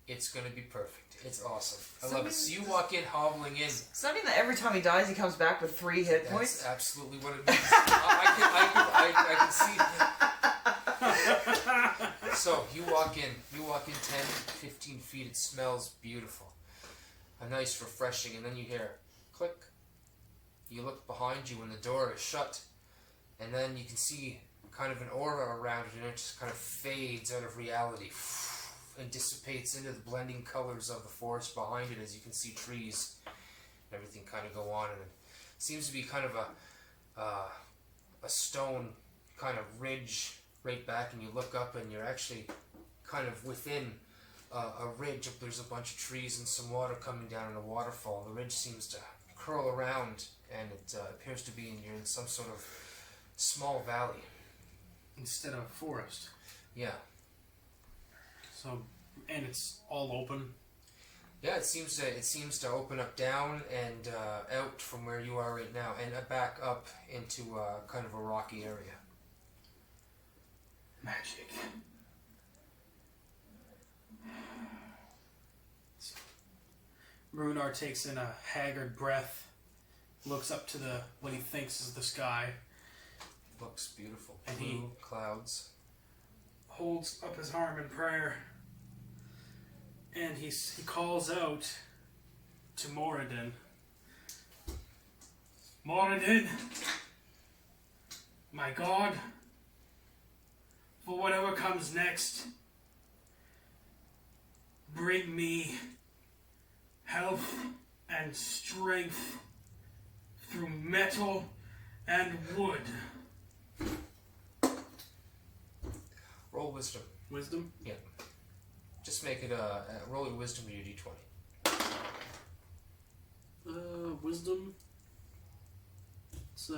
It's going to be perfect. It's awesome. I love it. So you walk in hobbling in. Does that mean that every time he dies, he comes back with 3 hit That's points? absolutely what it means. I can see. So you walk in 10, 15 feet. It smells beautiful. A nice refreshing, and then you hear click. You look behind you and the door is shut. And then you can see kind of an aura around it and it just kind of fades out of reality. And dissipates into the blending colors of the forest behind it as you can see trees and everything kind of go on, and it seems to be kind of a stone kind of ridge right back, and you look up and you're actually kind of within a ridge. There's a bunch of trees and some water coming down in a waterfall. The ridge seems to curl around and it appears to be you're in some sort of small valley. Instead of forest. Yeah. So, and it's all open. Yeah, it seems to open up down and out from where you are right now, and back up into kind of a rocky area. Magic. Brunar takes in a haggard breath, looks up to what he thinks is the sky, Looks beautiful. And Blue clouds. holds up his arm in prayer, and he calls out to Moradin. Moradin, my God, for whatever comes next, bring me health and strength through metal and wood. Roll wisdom. Wisdom? Yeah. Just make it roll your wisdom to your d20. Wisdom. It's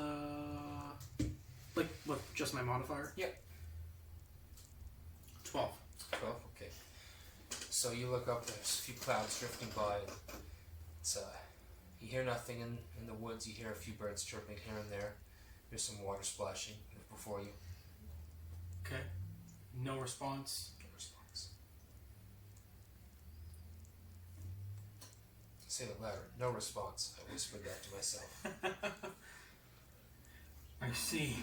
like what? Just my modifier? Yep. 12. 12. Okay. So you look up. There's a few clouds drifting by. It's you hear nothing in the woods. You hear a few birds chirping here and there. There's some water splashing before you. Okay. No response. No response. Say it louder. No response. I whispered that to myself. I see.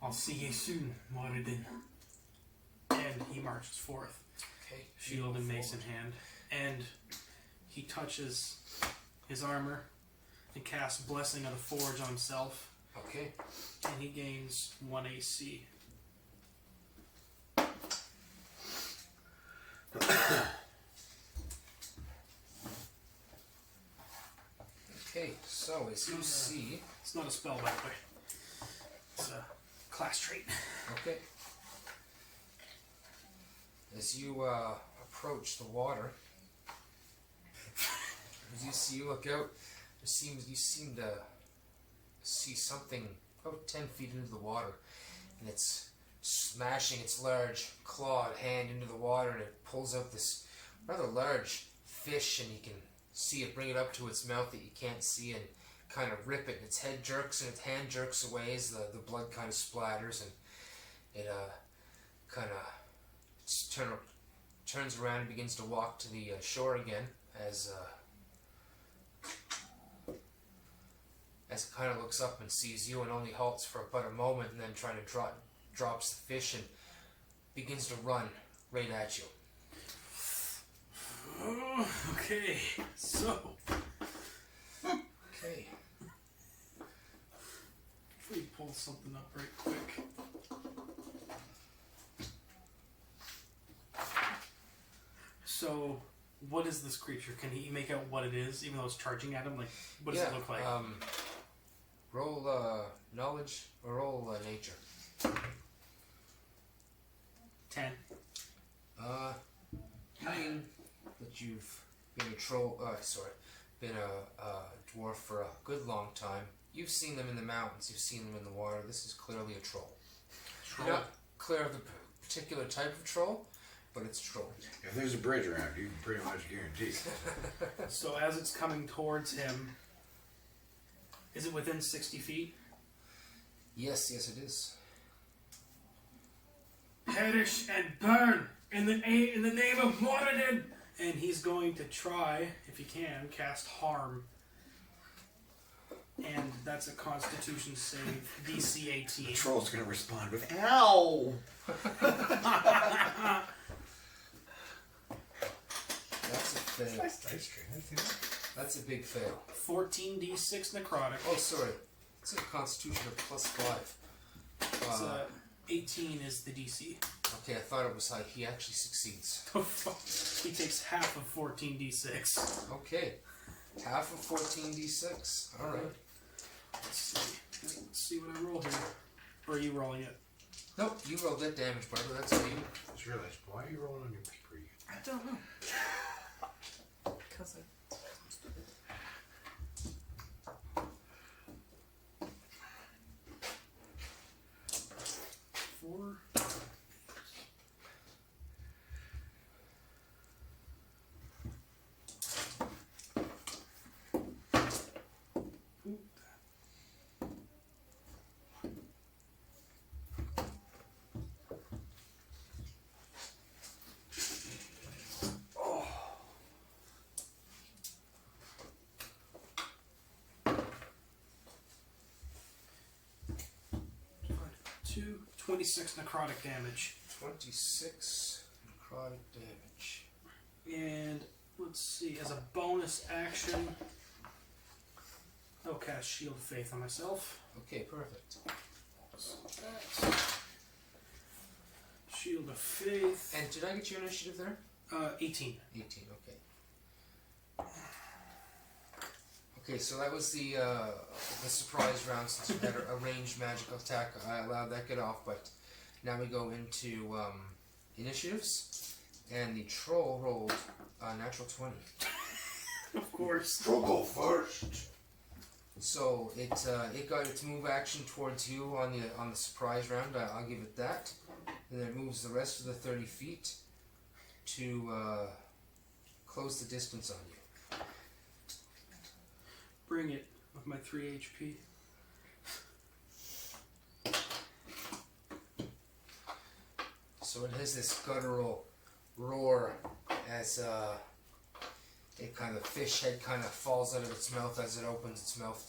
I'll see you soon, Moradin. And he marches forth, Okay. shield and mace in hand, and he touches his armor and casts Blessing of the Forge on himself, Okay. and he gains 1 AC. Okay, so as you see... It's not a spell, by the way. It's a class trait. Okay. As you approach the water, as you look out, you seem to see something about 10 feet into the water, and it's smashing its large clawed hand into the water, and it pulls out this rather large fish, and you can see it bring it up to its mouth that you can't see, and kind of rip it, and its head jerks and its hand jerks away as the blood kind of splatters, and it kind of turns around and begins to walk to the shore again as it kind of looks up and sees you and only halts for about a moment and then trying to drops the fish and begins to run right at you. Oh, okay, so. Okay. If we pull something up right quick. So, what is this creature? Can he make out what it is, even though it's charging at him? Like, what does it look like? Roll knowledge or roll nature. 10. Being that you've been a troll, been a dwarf for a good long time, you've seen them in the mountains, you've seen them in the water. This is clearly a troll. You're not clear of the particular type of troll, but it's a troll. If there's a bridge around, you can pretty much guarantee. So as it's coming towards him, is it within 60 feet? Yes, it is. Perish and burn in the name of Moradin. And he's going to try, if he can, cast Harm. And that's a Constitution save, DC 18. The troll's gonna respond with "Ow!" That's a fail. That's a big fail. 14d6 necrotic. Oh, sorry. It's a Constitution of +5. It's, 18 is the DC. Okay, I thought it was high. He actually succeeds. He takes half of 14d6. Okay. Half of 14d6. Alright. Let's see what I roll here. Or are you rolling it? Nope, you rolled that damage, Barbara. That's how you. I just realized, why are you rolling on your paper? I don't know. Because I... 4. Two, 26 necrotic damage. 26 necrotic damage. And let's see, as a bonus action, I'll cast Shield of Faith on myself. Okay, perfect. So that's Shield of Faith. And did I get your initiative there? 18. 18, okay. Okay, so that was the surprise round. Since you had a ranged magical attack, I allowed that get off, but now we go into initiatives, and the troll rolled a natural 20. Of course. Troll go first. So it got its move action towards you on the surprise round. I'll give it that. And then it moves the rest of the 30 feet to close the distance on you. Bring it with my 3 HP. So it has this guttural roar as it kind of fish head kind of falls out of its mouth as it opens its mouth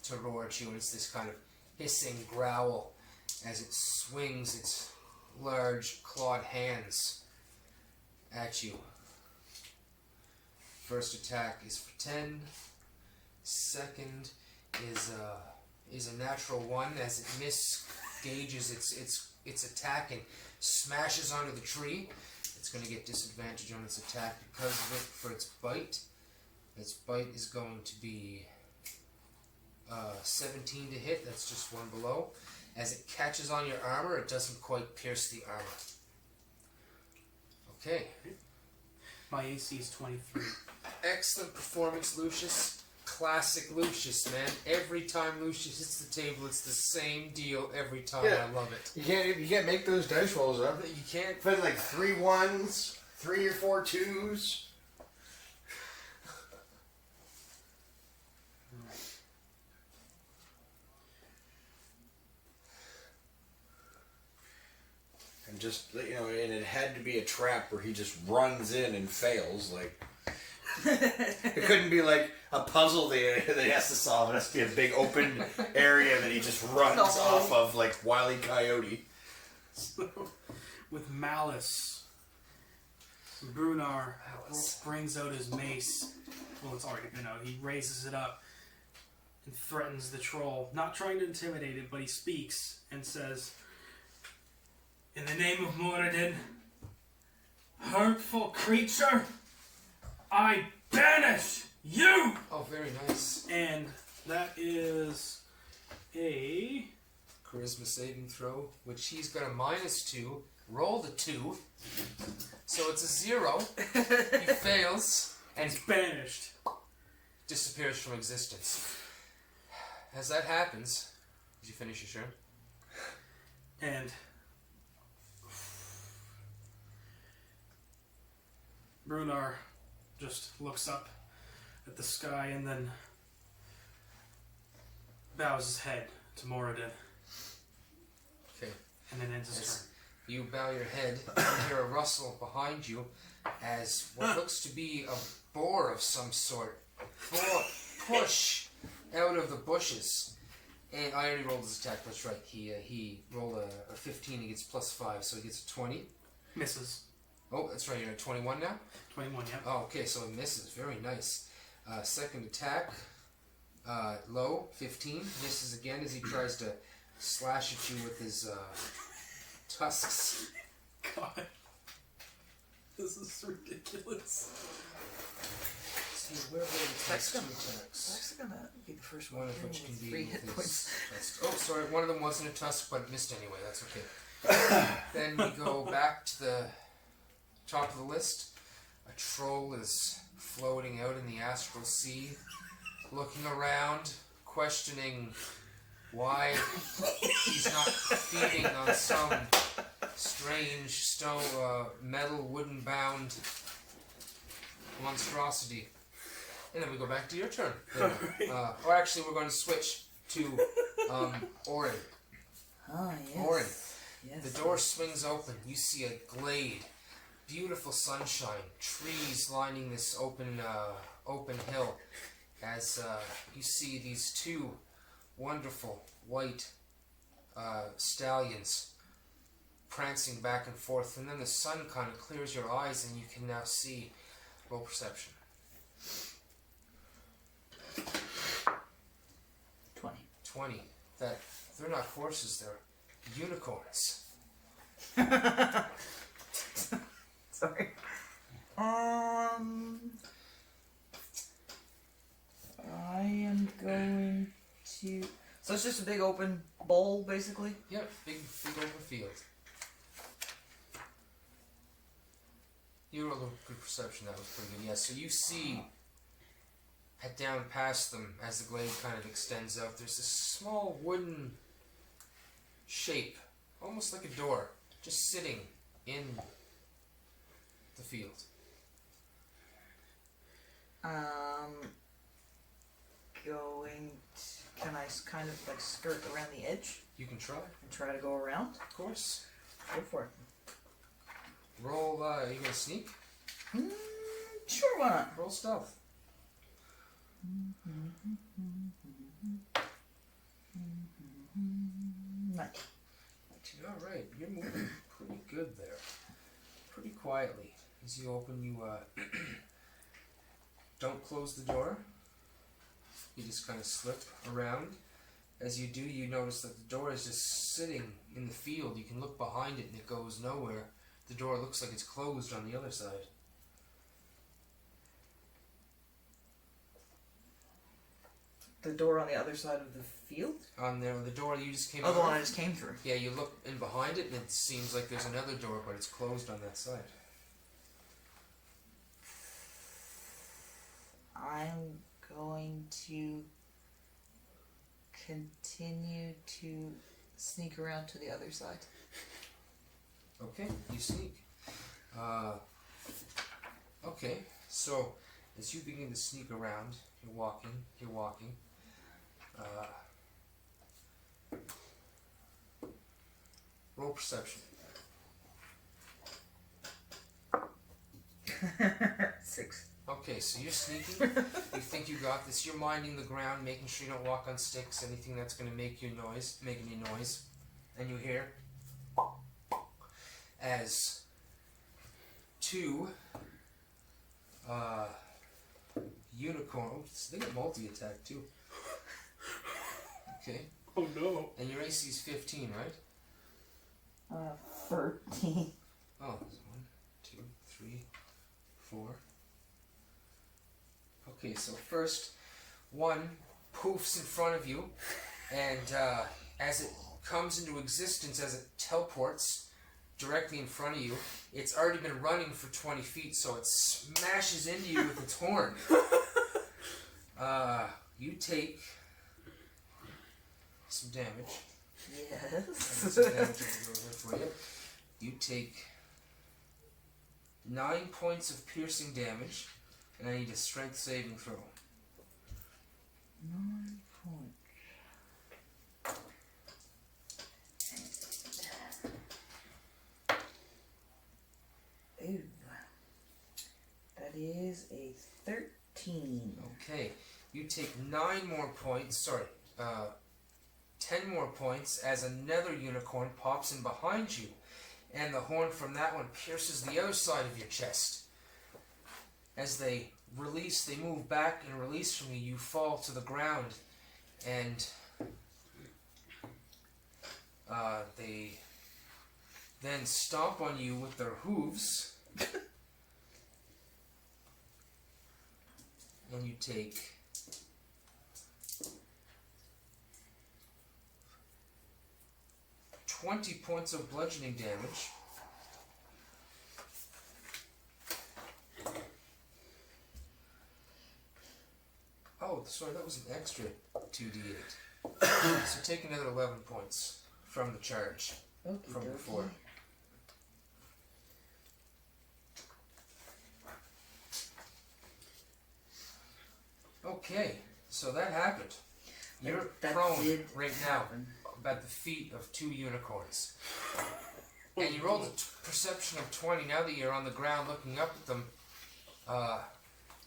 to roar at you, and it's this kind of hissing growl as it swings its large clawed hands at you. First attack is for 10. Second is a natural 1 as it misgauges its attack and smashes onto the tree. It's going to get disadvantage on its attack because of it for its bite. Its bite is going to be 17 to hit. That's just one below. As it catches on your armor, it doesn't quite pierce the armor. Okay. My AC is 23. Excellent performance, Lucius. Classic Lucius, man. Every time Lucius hits the table, it's the same deal every time. Yeah. I love it. You can't make those dice rolls up. You can't. If it's like 3 1s, 3 or 4 2s. And just, and it had to be a trap where he just runs in and fails. Like, it couldn't be like a puzzle that he has to solve. It has to be a big open area that he just runs off of like Wile E. Coyote. So, with malice, Brunar brings out his mace. Well, it's already been out. He raises it up and threatens the troll. Not trying to intimidate it, but he speaks and says, "In the name of Moradin, hurtful creature, I banish you!" Oh, very nice. And that is a... Charisma saving throw, which he's got a -2. Rolled a 2. So it's a 0. He fails and banished. disappears from existence. As that happens, did you finish your turn? And Brunar just looks up at the sky and then bows his head to Moradin. Okay. And then ends his As turn. you bow your head, you hear a rustle behind you as what looks to be a boar of some sort push out of the bushes. And I already rolled his attack, that's right. He rolled a 15, he gets +5, so he gets a 20. Misses. Oh, that's right, you're at 21 now? 21, yeah. Oh, okay, so it misses. Very nice. Second attack, low, 15. Misses again as he tries to slash at you with his tusks. God. This is ridiculous. See, where were the next 2 attacks? That's gonna be the first One one. of which can be 3 with hit his points. tusk. Oh, sorry, one of them wasn't a tusk, but it missed anyway. That's okay. Then we go back to the top of the list. A troll is floating out in the astral sea, looking around, questioning why he's not feeding on some strange stone, metal, wooden-bound monstrosity. And then we go back to your turn. Or actually, we're going to switch to Orin. Ah, yes. Orin. Yes. The door swings open. You see a glade. Beautiful sunshine. Trees lining this open hill. As you see these 2 wonderful white stallions prancing back and forth. And then the sun kind of clears your eyes and you can now see. Roll perception. 20. That they're not horses, they're unicorns. Sorry. I am going to... So it's just a big open bowl, basically? Yep, big open field. You rolled a good perception, that was pretty good. Yeah, so you see, head down past them as the glade kind of extends out. There's this small wooden shape, almost like a door, just sitting in the field. Going to... Can I kind of like skirt around the edge You can try, and try to go around? of course. Go for it. Roll, are you gonna sneak? Sure, why not? Roll stealth. Nice. Alright, you're moving pretty good there. Pretty quietly. As you open, you don't close the door. You just kind of slip around. As you do, you notice that the door is just sitting in the field. You can look behind it and it goes nowhere. The door looks like it's closed on the other side. The door on the other side of the field? On the door you just came Oh, out the one of? I just came through. Yeah, you look in behind it and it seems like there's another door, but it's closed on that side. I'm going to continue to sneak around to the other side. Okay, you sneak. Okay, so as you begin to sneak around, you're walking. Roll perception. 6. Okay, so you're sneaking. You think you got this. You're minding the ground, making sure you don't walk on sticks, anything that's going to make any noise. And you hear as two unicorns. They get multi-attack too. Okay. Oh no. And your AC is 15, right? 13. Oh, there's 1, 2, 3, 4. Okay, so first, one poofs in front of you, and as it comes into existence, as it teleports directly in front of you, it's already been running for 20 feet, so it smashes into you with its horn. You take some damage. Yes. Some damage over here for you. You take 9 points of piercing damage, and I need a strength saving throw. 9 points. Ooh. That is a 13. Okay, you take 9 more points, 10 more points as another unicorn pops in behind you, and the horn from that one pierces the other side of your chest. As they move back and release from you, you fall to the ground, and they then stomp on you with their hooves, and you take 20 points of bludgeoning damage. Oh, sorry, that was an extra 2d8. So take another 11 points from the charge from before. Okay, so that happened. You're That prone did right happen. now at the feet of 2 unicorns. And you rolled a perception of 20. Now that you're on the ground looking up at them,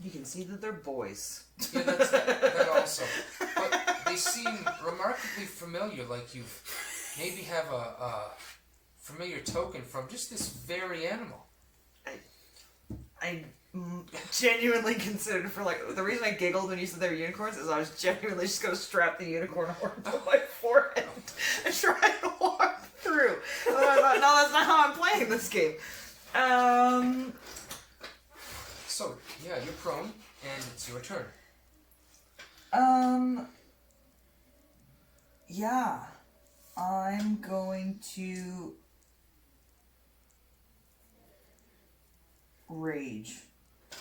You can see that they're boys. yeah, that also. But they seem remarkably familiar, like you maybe have a familiar token from just this very animal. I genuinely considered the reason I giggled when you said they were unicorns is I was genuinely just going to strap the unicorn horn to my forehead and try and walk through. And then I thought, no, that's not how I'm playing this game. So, yeah, you're prone, and it's your turn. Yeah. I'm going to rage,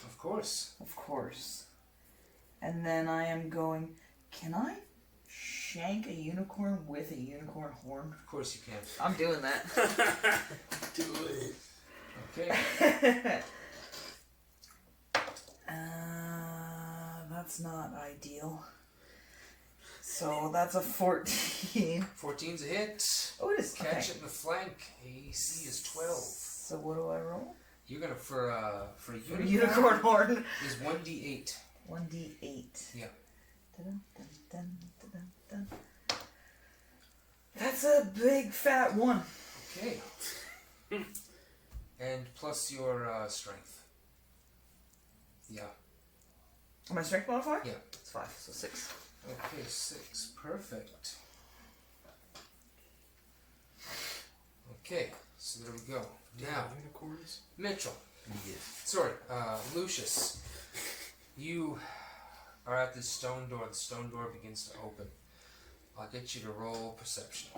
Of course. of course. And then I am going, can I shank a unicorn with a unicorn horn? Of course you can. I'm doing that. Do it. Okay. That's not ideal. So that's a 14. 14's a hit. Oh, it is. Catch Okay. it in the flank. AC is 12. So what do I roll? You're gonna for a For unicorn, unicorn horn. is 1d8. 1d8. Yeah. Dun, dun, dun, dun, dun, dun. That's a big fat one. Okay. And plus your strength. Yeah. My strength modifier? Yeah. It's 5, so 6. Okay, 6. Perfect. Okay, so there we go. Now, Unicorns? Mitchell. Sorry, Lucius. You are at this stone door. The stone door begins to open. I'll get you to roll perception.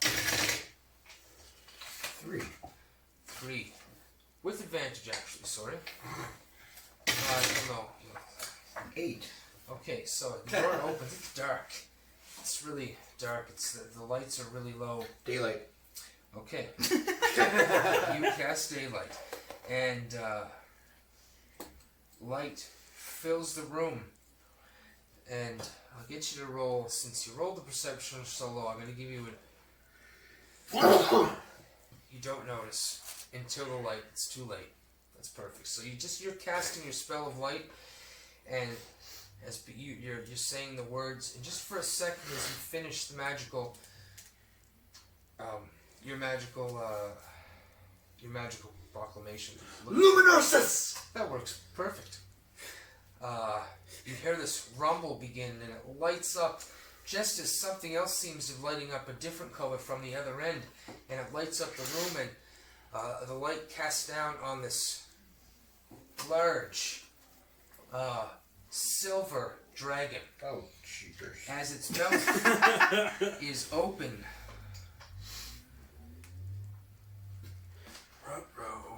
3. 3. With advantage, actually, sorry. No. 8. Okay, so the door opens. It's dark. It's really dark. It's the lights are really low. Daylight. Okay. You cast daylight. And light fills the room. And I'll get you to roll, since you rolled the perception so low, I'm going to give you you don't notice until the light. It's too late. That's perfect. So you're casting your spell of light, and as you're saying the words, and just for a second as you finish the magical, your magical proclamation. Luminosus! That works perfect. You hear this rumble begin, and it lights up just as something else seems to be lighting up a different color from the other end, and it lights up the room, and the light casts down on this large silver dragon. Oh, cheaters. As its mouth is open,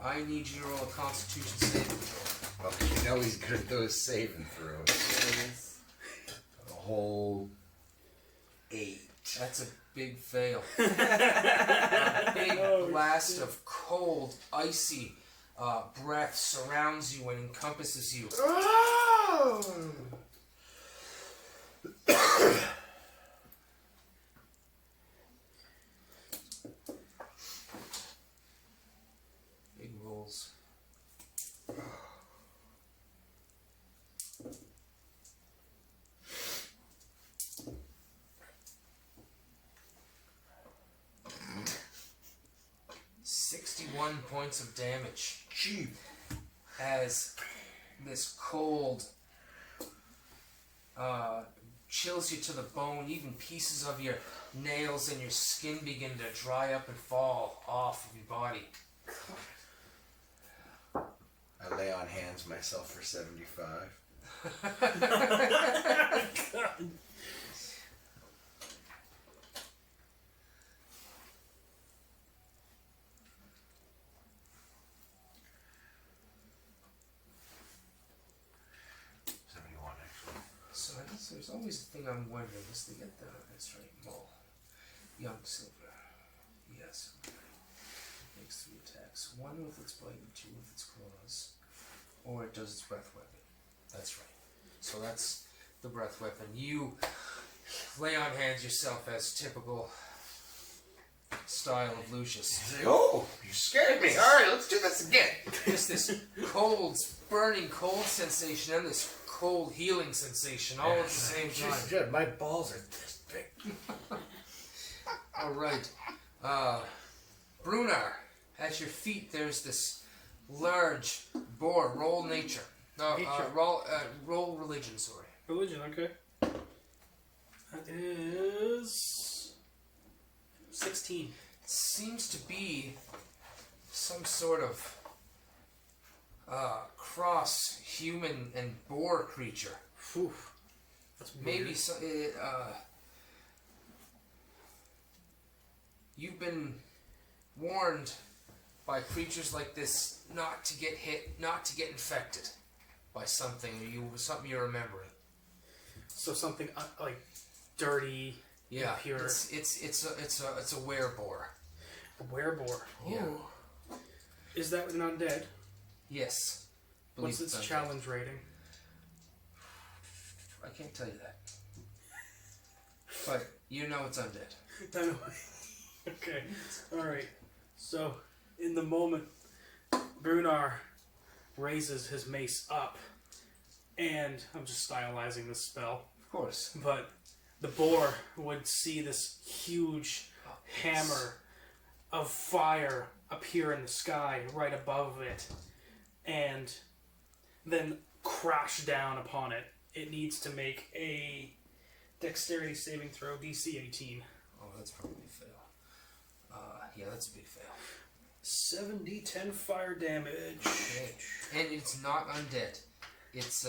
I need you to roll a Constitution saving throw. Well, you know he's good at those saving throws. A whole 8. That's a big fail. A big blast of cold, icy breath surrounds you and encompasses you. Big rolls. .61 points of damage. Cheap. As this cold chills you to the bone. Even pieces of your nails and your skin begin to dry up and fall off of your body. I lay on hands myself for 75. So I guess there's always a thing I'm wondering is to get the that's right, Mole. Young Silver. Yes. Makes 3 attacks. 1 with its bite and 2 with its claws. Or it does its breath weapon. That's right. So that's the breath weapon. You lay on hands yourself as typical style of Lucius. He's like, oh, you scared me. Alright, let's do this again. Just this cold, burning cold sensation and this cold healing sensation all at the same time. Dude, my balls are this big. Alright. Brunar, at your feet there's this large boar. Roll nature. No, roll religion, sorry. Religion, okay. That is 16. It seems to be some sort of cross human and boar creature. Phew. That's Maybe weird. so. You've been warned by creatures like this not to get hit, not to get infected by something. Something you're remembering. So something like dirty, Yeah, impure. it's a wereboar. A wereboar. Yeah. Is that an undead? Yes. What's Believe its it's undead. challenge rating? I can't tell you that. But you know it's undead. I know. Okay. Alright. So, in the moment, Brunar raises his mace up, and I'm just stylizing this spell, Of course. but the boar would see this huge hammer of fire appear in the sky right above it, and then crash down upon it. It needs to make a dexterity saving throw, DC 18. Oh, that's probably a fail. Yeah, that's a big fail. 7d10 fire damage. Okay. And it's not undead. It's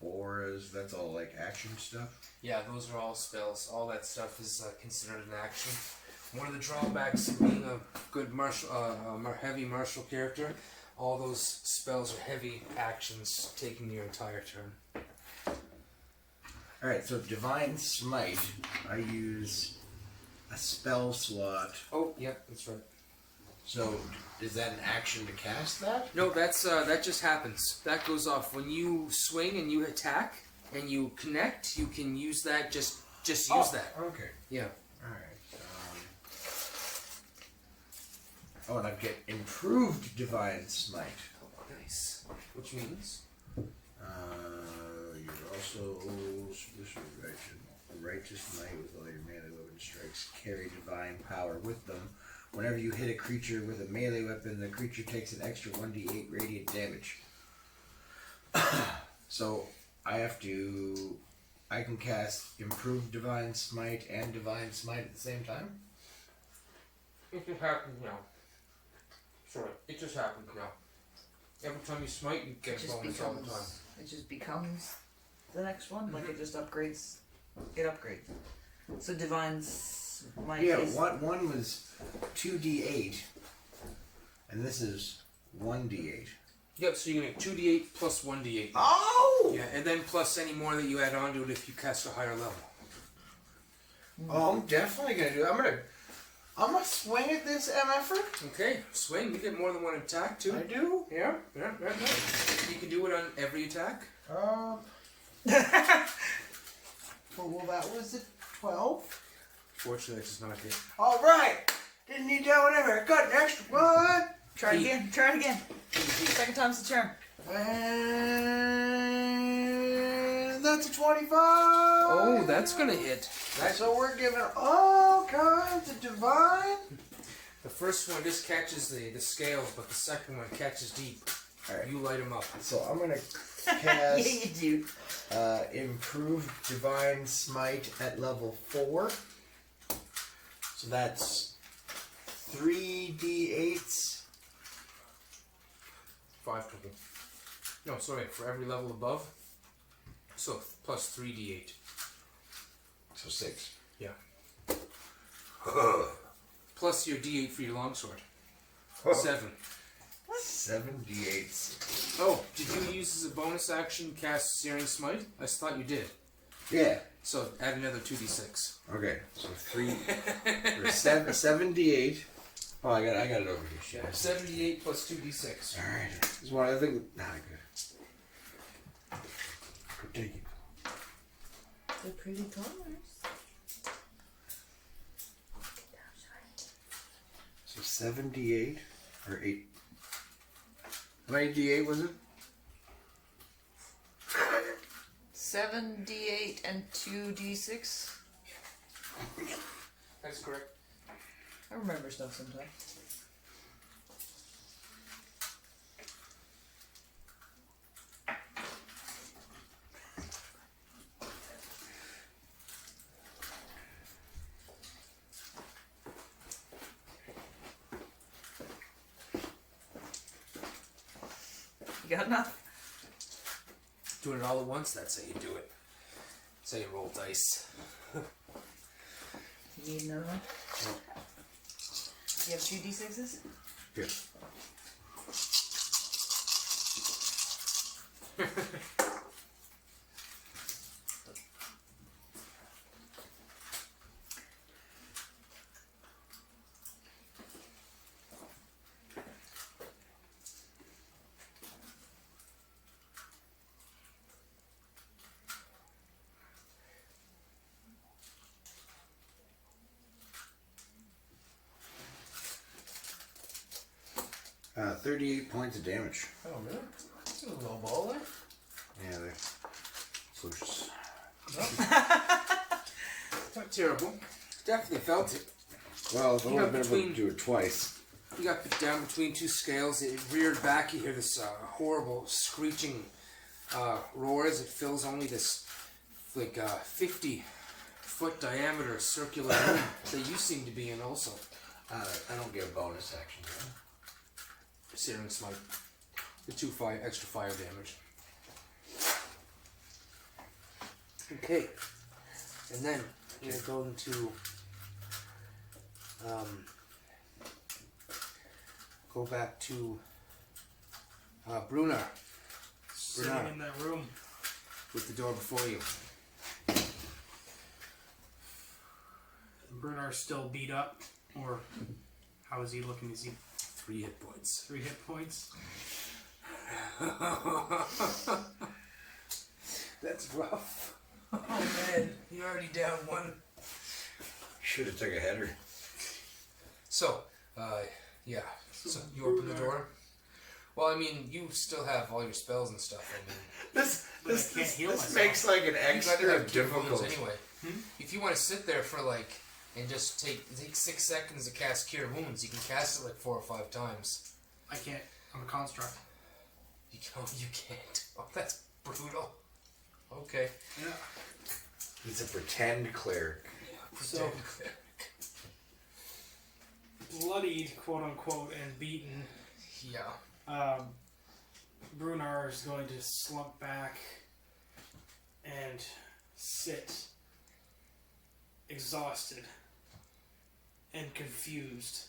auras, that's all like action stuff. Yeah, those are all spells. All that stuff is considered an action. One of the drawbacks of being a good heavy martial character, all those spells are heavy actions, taking your entire turn. Alright, so Divine Smite, I use a spell slot. Oh, yep, that's right. So, is that an action to cast that? No, that's that just happens. That goes off when you swing and you attack and you connect. You can use that. Just use that. Okay. Yeah. Alright. Oh, and I get improved Divine Smite. Nice. Which means You're also righteous might with all your melee weapon strikes carry divine power with them. Whenever you hit a creature with a melee weapon, the creature takes an extra 1d8 radiant damage. So I can cast improved Divine Smite and Divine Smite at the same time? it just happens now. Sorry, it just happens now. Every time you smite, you It get a just bonus all the time. becomes. It just becomes the next one. Like it just upgrades. It upgrades. So divine smite. Yeah, is, one was 2d8, and this is 1d8. Yep. So you can make 2d8 plus 1d8. Oh! Yeah, and then plus any more that you add on to it if you cast a higher level. Oh, I'm definitely gonna do it. I'm gonna swing at this MFer. Okay, swing. You get more than one attack too. I do. Yeah. You can do it on every attack. Well, that was a 12. Fortunately, that does not hit. All right. Didn't need that one ever. Got an extra one. Try it again. Try it again. Second time's the charm. And that's a 25. Oh, that's gonna hit. So we're giving all kinds of divine. The first one just catches the scales, but the second one catches deep. Alright. You light them up. So I'm gonna Yeah, cast you do. improved Divine Smite at level 4. So that's 3d8s. 5 total. No, sorry, for every level above. So plus 3d8. So 6. Yeah. Plus your d8 for your longsword. 7. 7d8s. Oh, did you use as a bonus action cast Searing Smite? I thought you did. Yeah. So add another 2d6. Okay. So 3 or 7d8. Oh, I got it over here. Shit. Yeah, 78 plus 2d6. All right. This is one I think. Nah, good. Go take it. They're pretty colors. So 7d8 or 8. How many d8 was it? 7d8 and 2d6. That's correct. I remember stuff sometimes. You got enough? Doing it all at once, that's how you do it. That's how you roll dice. You need another one? Do you have 2d6s? Yeah. Uh, 38 points of damage. Oh, really? That's a low ball there. Yeah, they're Lucius. Not terrible. Definitely felt it. Well, I've only got been able between- to do it twice. You got put down between two scales. It reared back. You hear this horrible screeching roar as it fills only this like 50-foot diameter circular room that you seem to be in also. I don't get a bonus action. Searing Smite. The 2 extra fire damage. Okay. And then we're going to go back to Brunner Sitting in that room. with the door before you. Brunar's still beat up, or how is he looking? Is he 3 hit points. 3 hit points? That's rough. Oh man, you're already down 1. Should have took a header. So, yeah. So you open the door. Well, I mean, you still have all your spells and stuff. I mean, This can't heal myself. makes like an you gotta extra have 2 wounds difficult. anyway. If you want to sit there for like and just take 6 seconds to cast Cure Wounds, you can cast it like 4 or 5 times. I can't. I'm a construct. You can't. Oh, that's brutal. Okay. Yeah. He's a pretend cleric. So, bloodied, quote unquote, and beaten, Yeah. Brunar is going to slump back and sit exhausted and confused.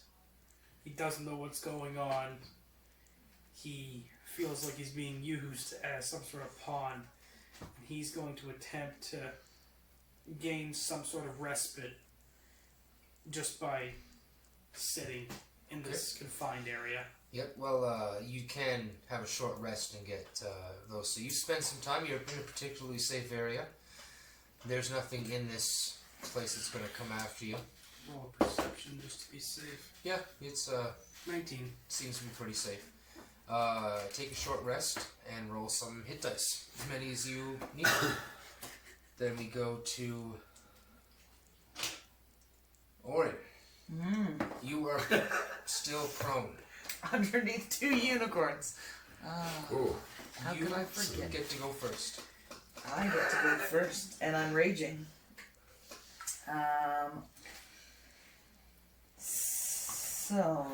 He doesn't know what's going on. He feels like he's being used as some sort of pawn. And he's going to attempt to gain some sort of respite just by sitting in this confined area. Yep, well, you can have a short rest and get those. So you spend some time, you're in a particularly safe area. There's nothing in this place that's going to come after you. Roll a perception just to be safe. Yeah, it's 19. seems to be pretty safe. Take a short rest and roll some hit dice, as many as you need. Then we go to Orin. You are still prone. Underneath 2 unicorns. Ooh. How You could I forget? get to go first. I get to go first, and I'm raging. So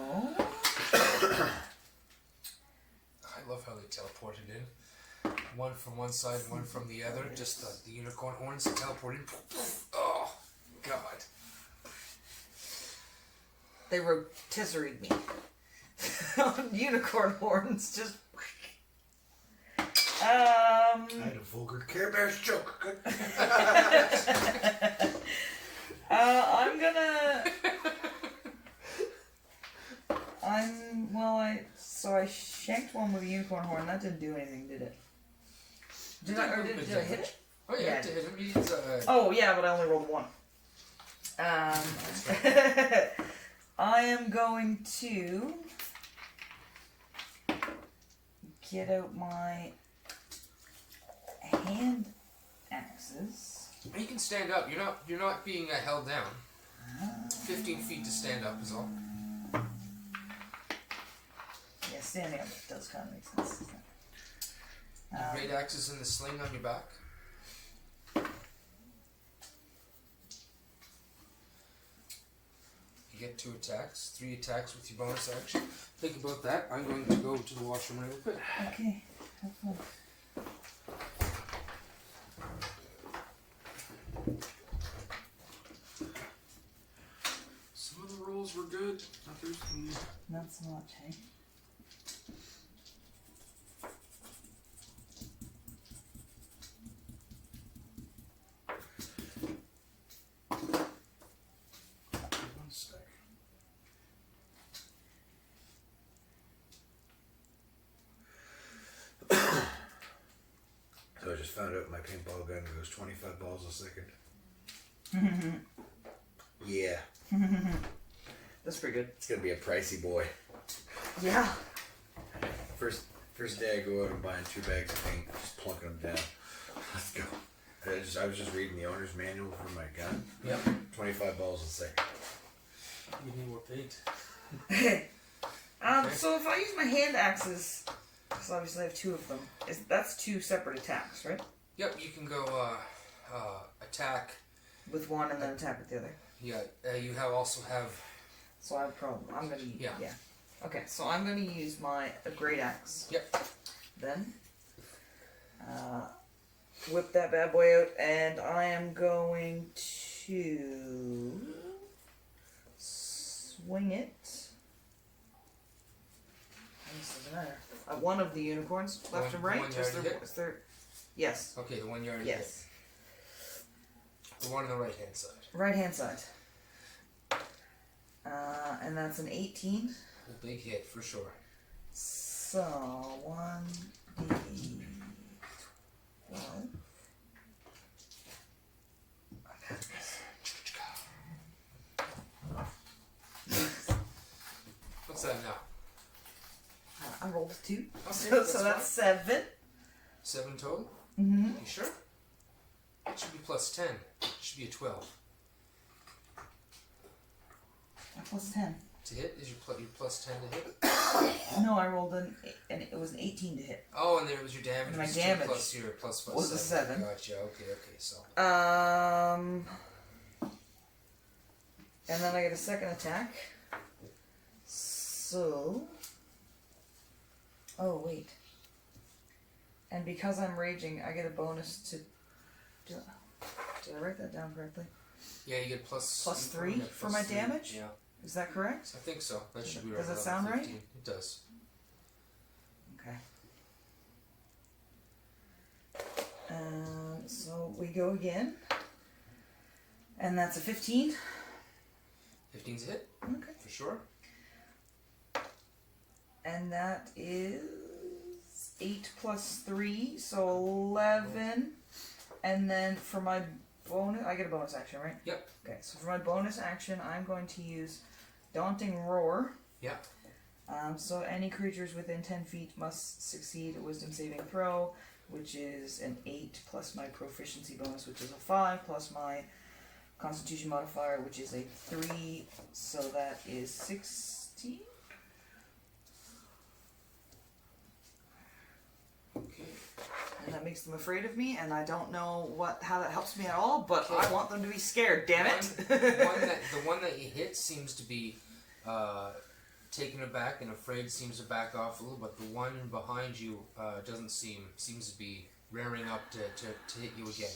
I love how they teleported in. One from one side, one from the other. Just the unicorn horns teleported. Oh, God. they rotisseried me. Unicorn horns, just. I had a vulgar Care Bears joke. I'm gonna. I shanked one with a unicorn horn. That didn't do anything, did it? Did I hit it? Oh, yeah, Yeah, to hit him. He needs, Oh yeah, but I only rolled 1. I am going to get out my hand axes. You can stand up. You're not being held down. 15 feet to stand up is all. Yeah, standing up does kind of make sense. Doesn't it? Great axes in the sling on your back. You get 2 attacks, 3 attacks with your bonus action. Think about that. I'm going to go to the washroom real quick. Okay, have fun. Some of the rolls were good, others Not so much, hey? one sec. So I just found out my paintball gun goes 25 balls a second. Yeah, That's pretty good. it's gonna be a pricey boy. Yeah. First day I go out and buying 2 bags of paint, just plunking them down. Let's go. I was just reading the owner's manual for my gun. Yep. 25 balls a second. You need more paint. So if I use my hand axes, because obviously I have 2 of them, that's 2 separate attacks, right? Yep, you can go attack. With one and then attack with the other. Yeah, you also have. So I have a problem. I'm gonna Yeah. Okay, so I'm gonna use my great axe. Yep. Then whip that bad boy out, and I am going to swing it. This doesn't matter. One of the unicorns, left and right. Is there? Yes. Okay, the one you already Yes. hit. The one on the right hand side. Right hand side. And that's an 18. A big hit for sure. So 1d12. What's that now? I rolled a 2. Okay, So that's 7. 7 total? Mm-hmm. You sure? It should be plus 10. It should be a 12. Plus 10. To hit? Is your plus 10 to hit? No, I rolled and it was an 18 to hit. Oh, and there was your damage. And my was 2 damage plus your plus 5. was a 7. Gotcha. Okay, so. And then I get a second attack. So. Oh, wait. And because I'm raging, I get a bonus to. Did I write that down correctly? Yeah, you get plus 3 yeah, for plus my 3. damage? Yeah. Is that correct? I think so. That should be right. Does that around sound right? 15. It does. Okay. So we go again. And that's a 15. 15's a hit. Okay. For sure. And that is 8 plus 3, so 11. And then for my bonus, I get a bonus action, right? Yep. Okay, so for my bonus action, I'm going to use Daunting Roar. Yep. So any creatures within 10 feet must succeed a Wisdom saving throw, which is an 8 plus my proficiency bonus, which is a 5, plus my Constitution modifier, which is a 3, so that is 16. Okay. And that makes them afraid of me, and I don't know how that helps me at all, but I want them to be scared, damn it! The one that you hit seems to be taken aback and afraid, seems to back off a little, but the one behind you seems to be rearing up to hit you again.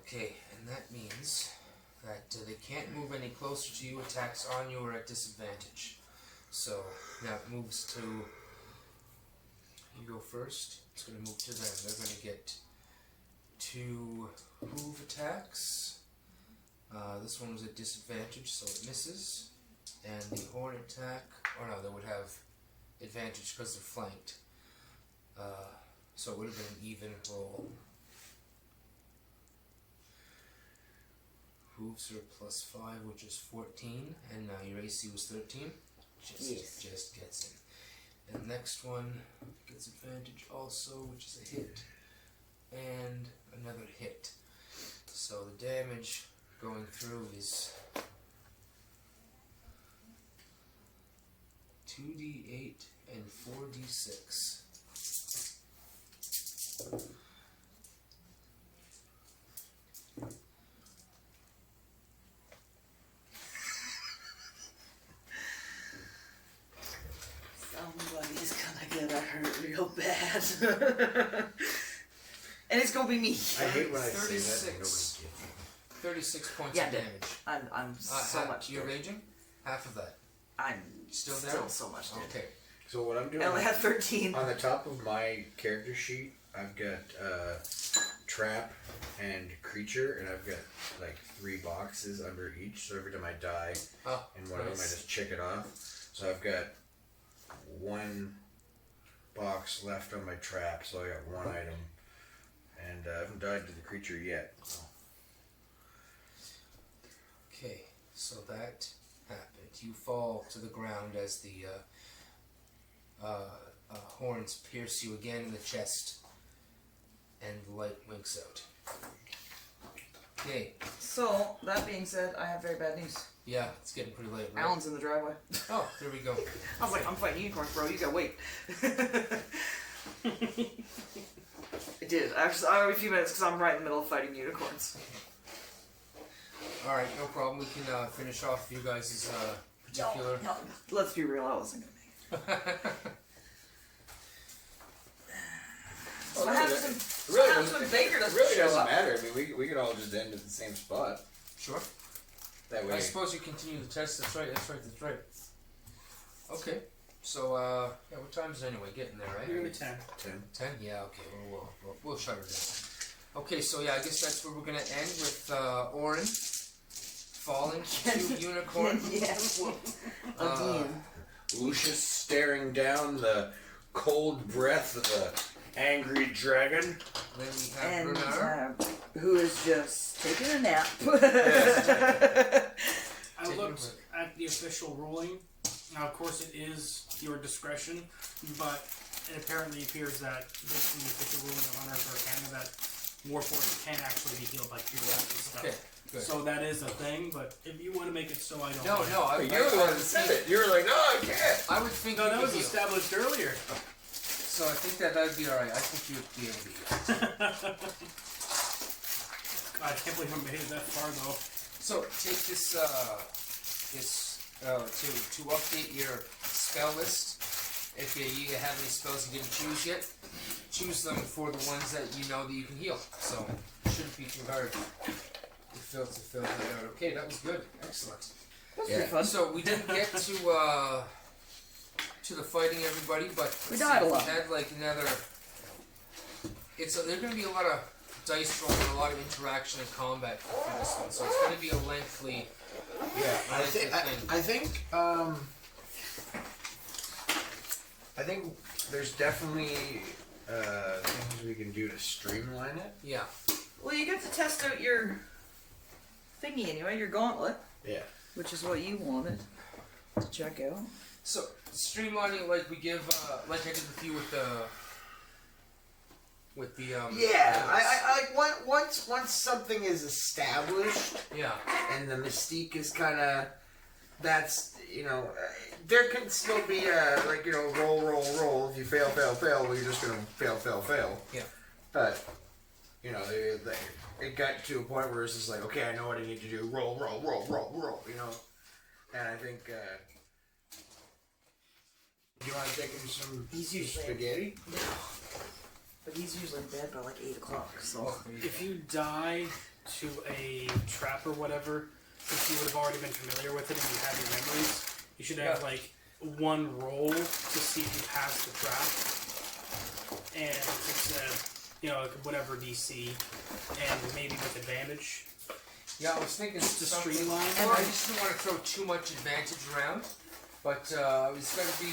Okay, and that means that they can't move any closer to you. Attacks on you are at disadvantage. So now it moves to... You go first. It's going to move to them. They're going to get 2 hoof attacks. This one was at disadvantage, so it misses. And the horn attack... Oh no, they would have advantage because they're flanked. So it would have been an even roll. Hooves are plus 5, which is 14. And your AC was 13. Just gets in. And the next one gets advantage also, which is a hit, and another hit. So the damage going through is 2d8 and 4d6. Somebody's gonna get hurt real bad. And it's gonna be me. I hate when I say that. 36. And nobody gets it. 36 points Yeah, of damage. I'm so much You're dead. raging? Half of that. I'm Still there? still so much dead. Okay. So what I'm doing I only have 13. on the top of my character sheet, I've got trap and creature, and I've got like 3 boxes under each. So every time I die in one of them, I just check it off. So I've got 1 box left on my trap, so I got 1 item, and I haven't died to the creature yet. Okay, so that happened. You fall to the ground as the horns pierce you again in the chest, and the light winks out. Okay, So, that being said, I have very bad news. yeah, it's getting pretty late, right? Alan's in the driveway. Oh, there we go. I was like, I'm fighting unicorns, bro. You gotta wait. It did. I have a few minutes because I'm right in the middle of fighting unicorns. Alright, no problem. We can finish off you guys' particular... No, let's be real. I wasn't gonna make it. So what happens when, It what happens when Baker it doesn't really show doesn't up? matter. I mean, we could all just end at the same spot. Sure. That way. I suppose you continue the test. That's right. Okay. So, yeah, what time is it anyway? Getting there, right? You're gonna be 10. 10? Yeah, okay. We'll shut her down. Okay, so yeah, I guess that's where we're going to end with Orin falling to Unicorn. Yes. Again. Lucius staring down the cold breath of the angry dragon. Then we have And Brunar. who is just taking a nap. I looked at the official ruling. Now, of course, it is your discretion, but it apparently appears that this is the official ruling of Unearth Arcana that Warforged can actually be healed by pure weapon stuff. Okay, good. So that is a thing, but if you want to make it so I don't. No, mind. You're the one that said it. You were like, no, I can't. I would think No, you that could was heal. established earlier. So I think that would be alright. I think you'd be able to heal. I can't believe I made it that far though. So take this, to update your spell list. If you have any spells you didn't choose yet, choose them for the ones that you know that you can heal. So it shouldn't be too hard to fill that out. Okay, that was good. Excellent. That's pretty fun. So we didn't get to the fighting, everybody, but We died a lot. We had like another. There's going to be a lot of dice rolling, a lot of interaction and combat for this one, so it's going to be a lengthy. Yeah, I thing. think there's definitely things we can do to streamline it. Yeah. Well, you get to test out your thingy anyway, your gauntlet, Yeah. which is what you wanted to check out. So streamlining, like we give, like I did with you with the. Yeah, I like once something is established Yeah. and the mystique is kind of that's there can still be roll. If you fail, well, you're just gonna fail. Yeah. But it got to a point where it's just like, okay, I know what I need to do. Roll. And I think. Do you want to take him some He's usually spaghetti? But he's usually in bed by like 8 o'clock, so. If you die to a trap or whatever, since you would have already been familiar with it and you have your memories, you should have like one roll to see if you pass the trap. And it's like whatever DC, and maybe with advantage. Yeah, I was thinking Just to something- streamline. Well, I just didn't want to throw too much advantage around, but it's got to be.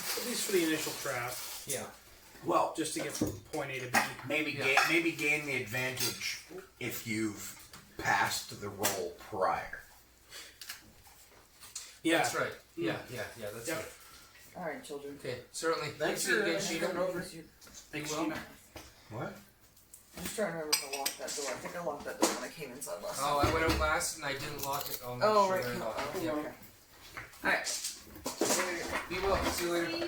At least for the initial trap, Yeah. Well, just to get from point A to B. maybe gain the advantage if you've passed the roll prior. Yeah, That's right. Yeah, that's Yep. right. Alright, children. Okay, certainly. Thanks you for- again, Sheena. Thanks, Well, Sheena. What? I'm just trying to remember if I locked that door. I think I locked that door when I came inside last Oh, I went out last and I didn't lock it. Oh, I'm not Oh, sure right. I locked it. Oh, Yeah. okay. Alright. Be well. See you later.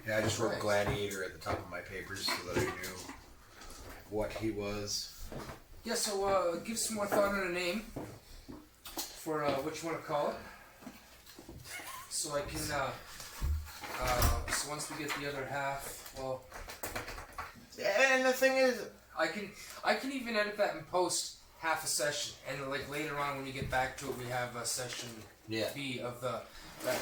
Yeah, I just wrote Right. gladiator at the top of my papers so that I knew what he was. Yeah, so give some more thought on a name for what you want to call it. So I can, so once we get the other half, well, And the thing is, I can even edit that and post half a session, and like later on when we get back to it, we have a session yeah. B of that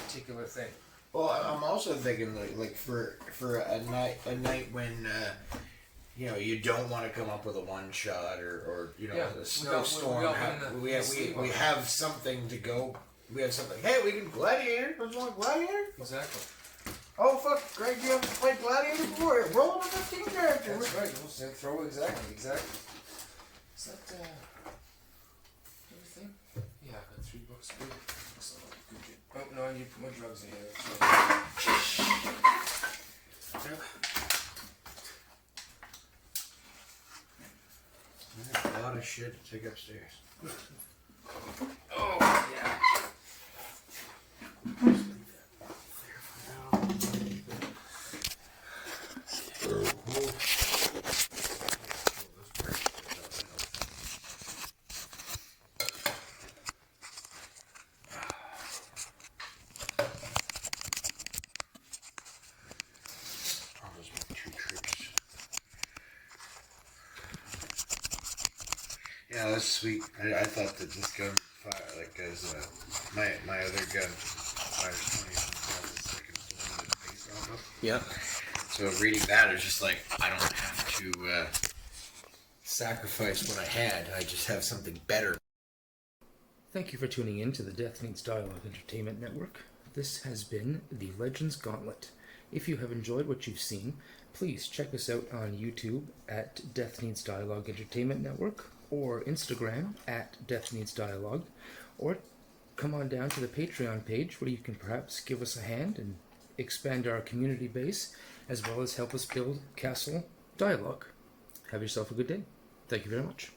particular thing. Well, I'm also thinking like for a night when you don't want to come up with a one shot or Yeah, a snowstorm. We sleep have something to go. We have something. Hey, we can gladiator. What's wrong with gladiator? Exactly. Oh fuck, Greg, you haven't played gladiator before? Roll a 15 character. That's right. We'll say throw exactly. Is that everything? Yeah, I've got 3 books. Good. Excellent. Good. Oh no, I need to put my drugs in here. That's right. There's a lot of shit to take upstairs. Oh yeah. I'll just make 2 was sweet. I thought that this gun fire like as my other gun fires 20 was like a bullet based off of. Yeah. So reading that is just like I don't have to sacrifice what I had. I just have something better. Thank you for tuning in to the Death Needs Dialogue Entertainment Network. This has been the Legends Gauntlet. If you have enjoyed what you've seen, please check us out on YouTube at Death Needs Dialogue Entertainment Network, or Instagram at Death Needs Dialogue, or come on down to the Patreon page where you can perhaps give us a hand and expand our community base, as well as help us build Castle Dialogue. Have yourself a good day. Thank you very much.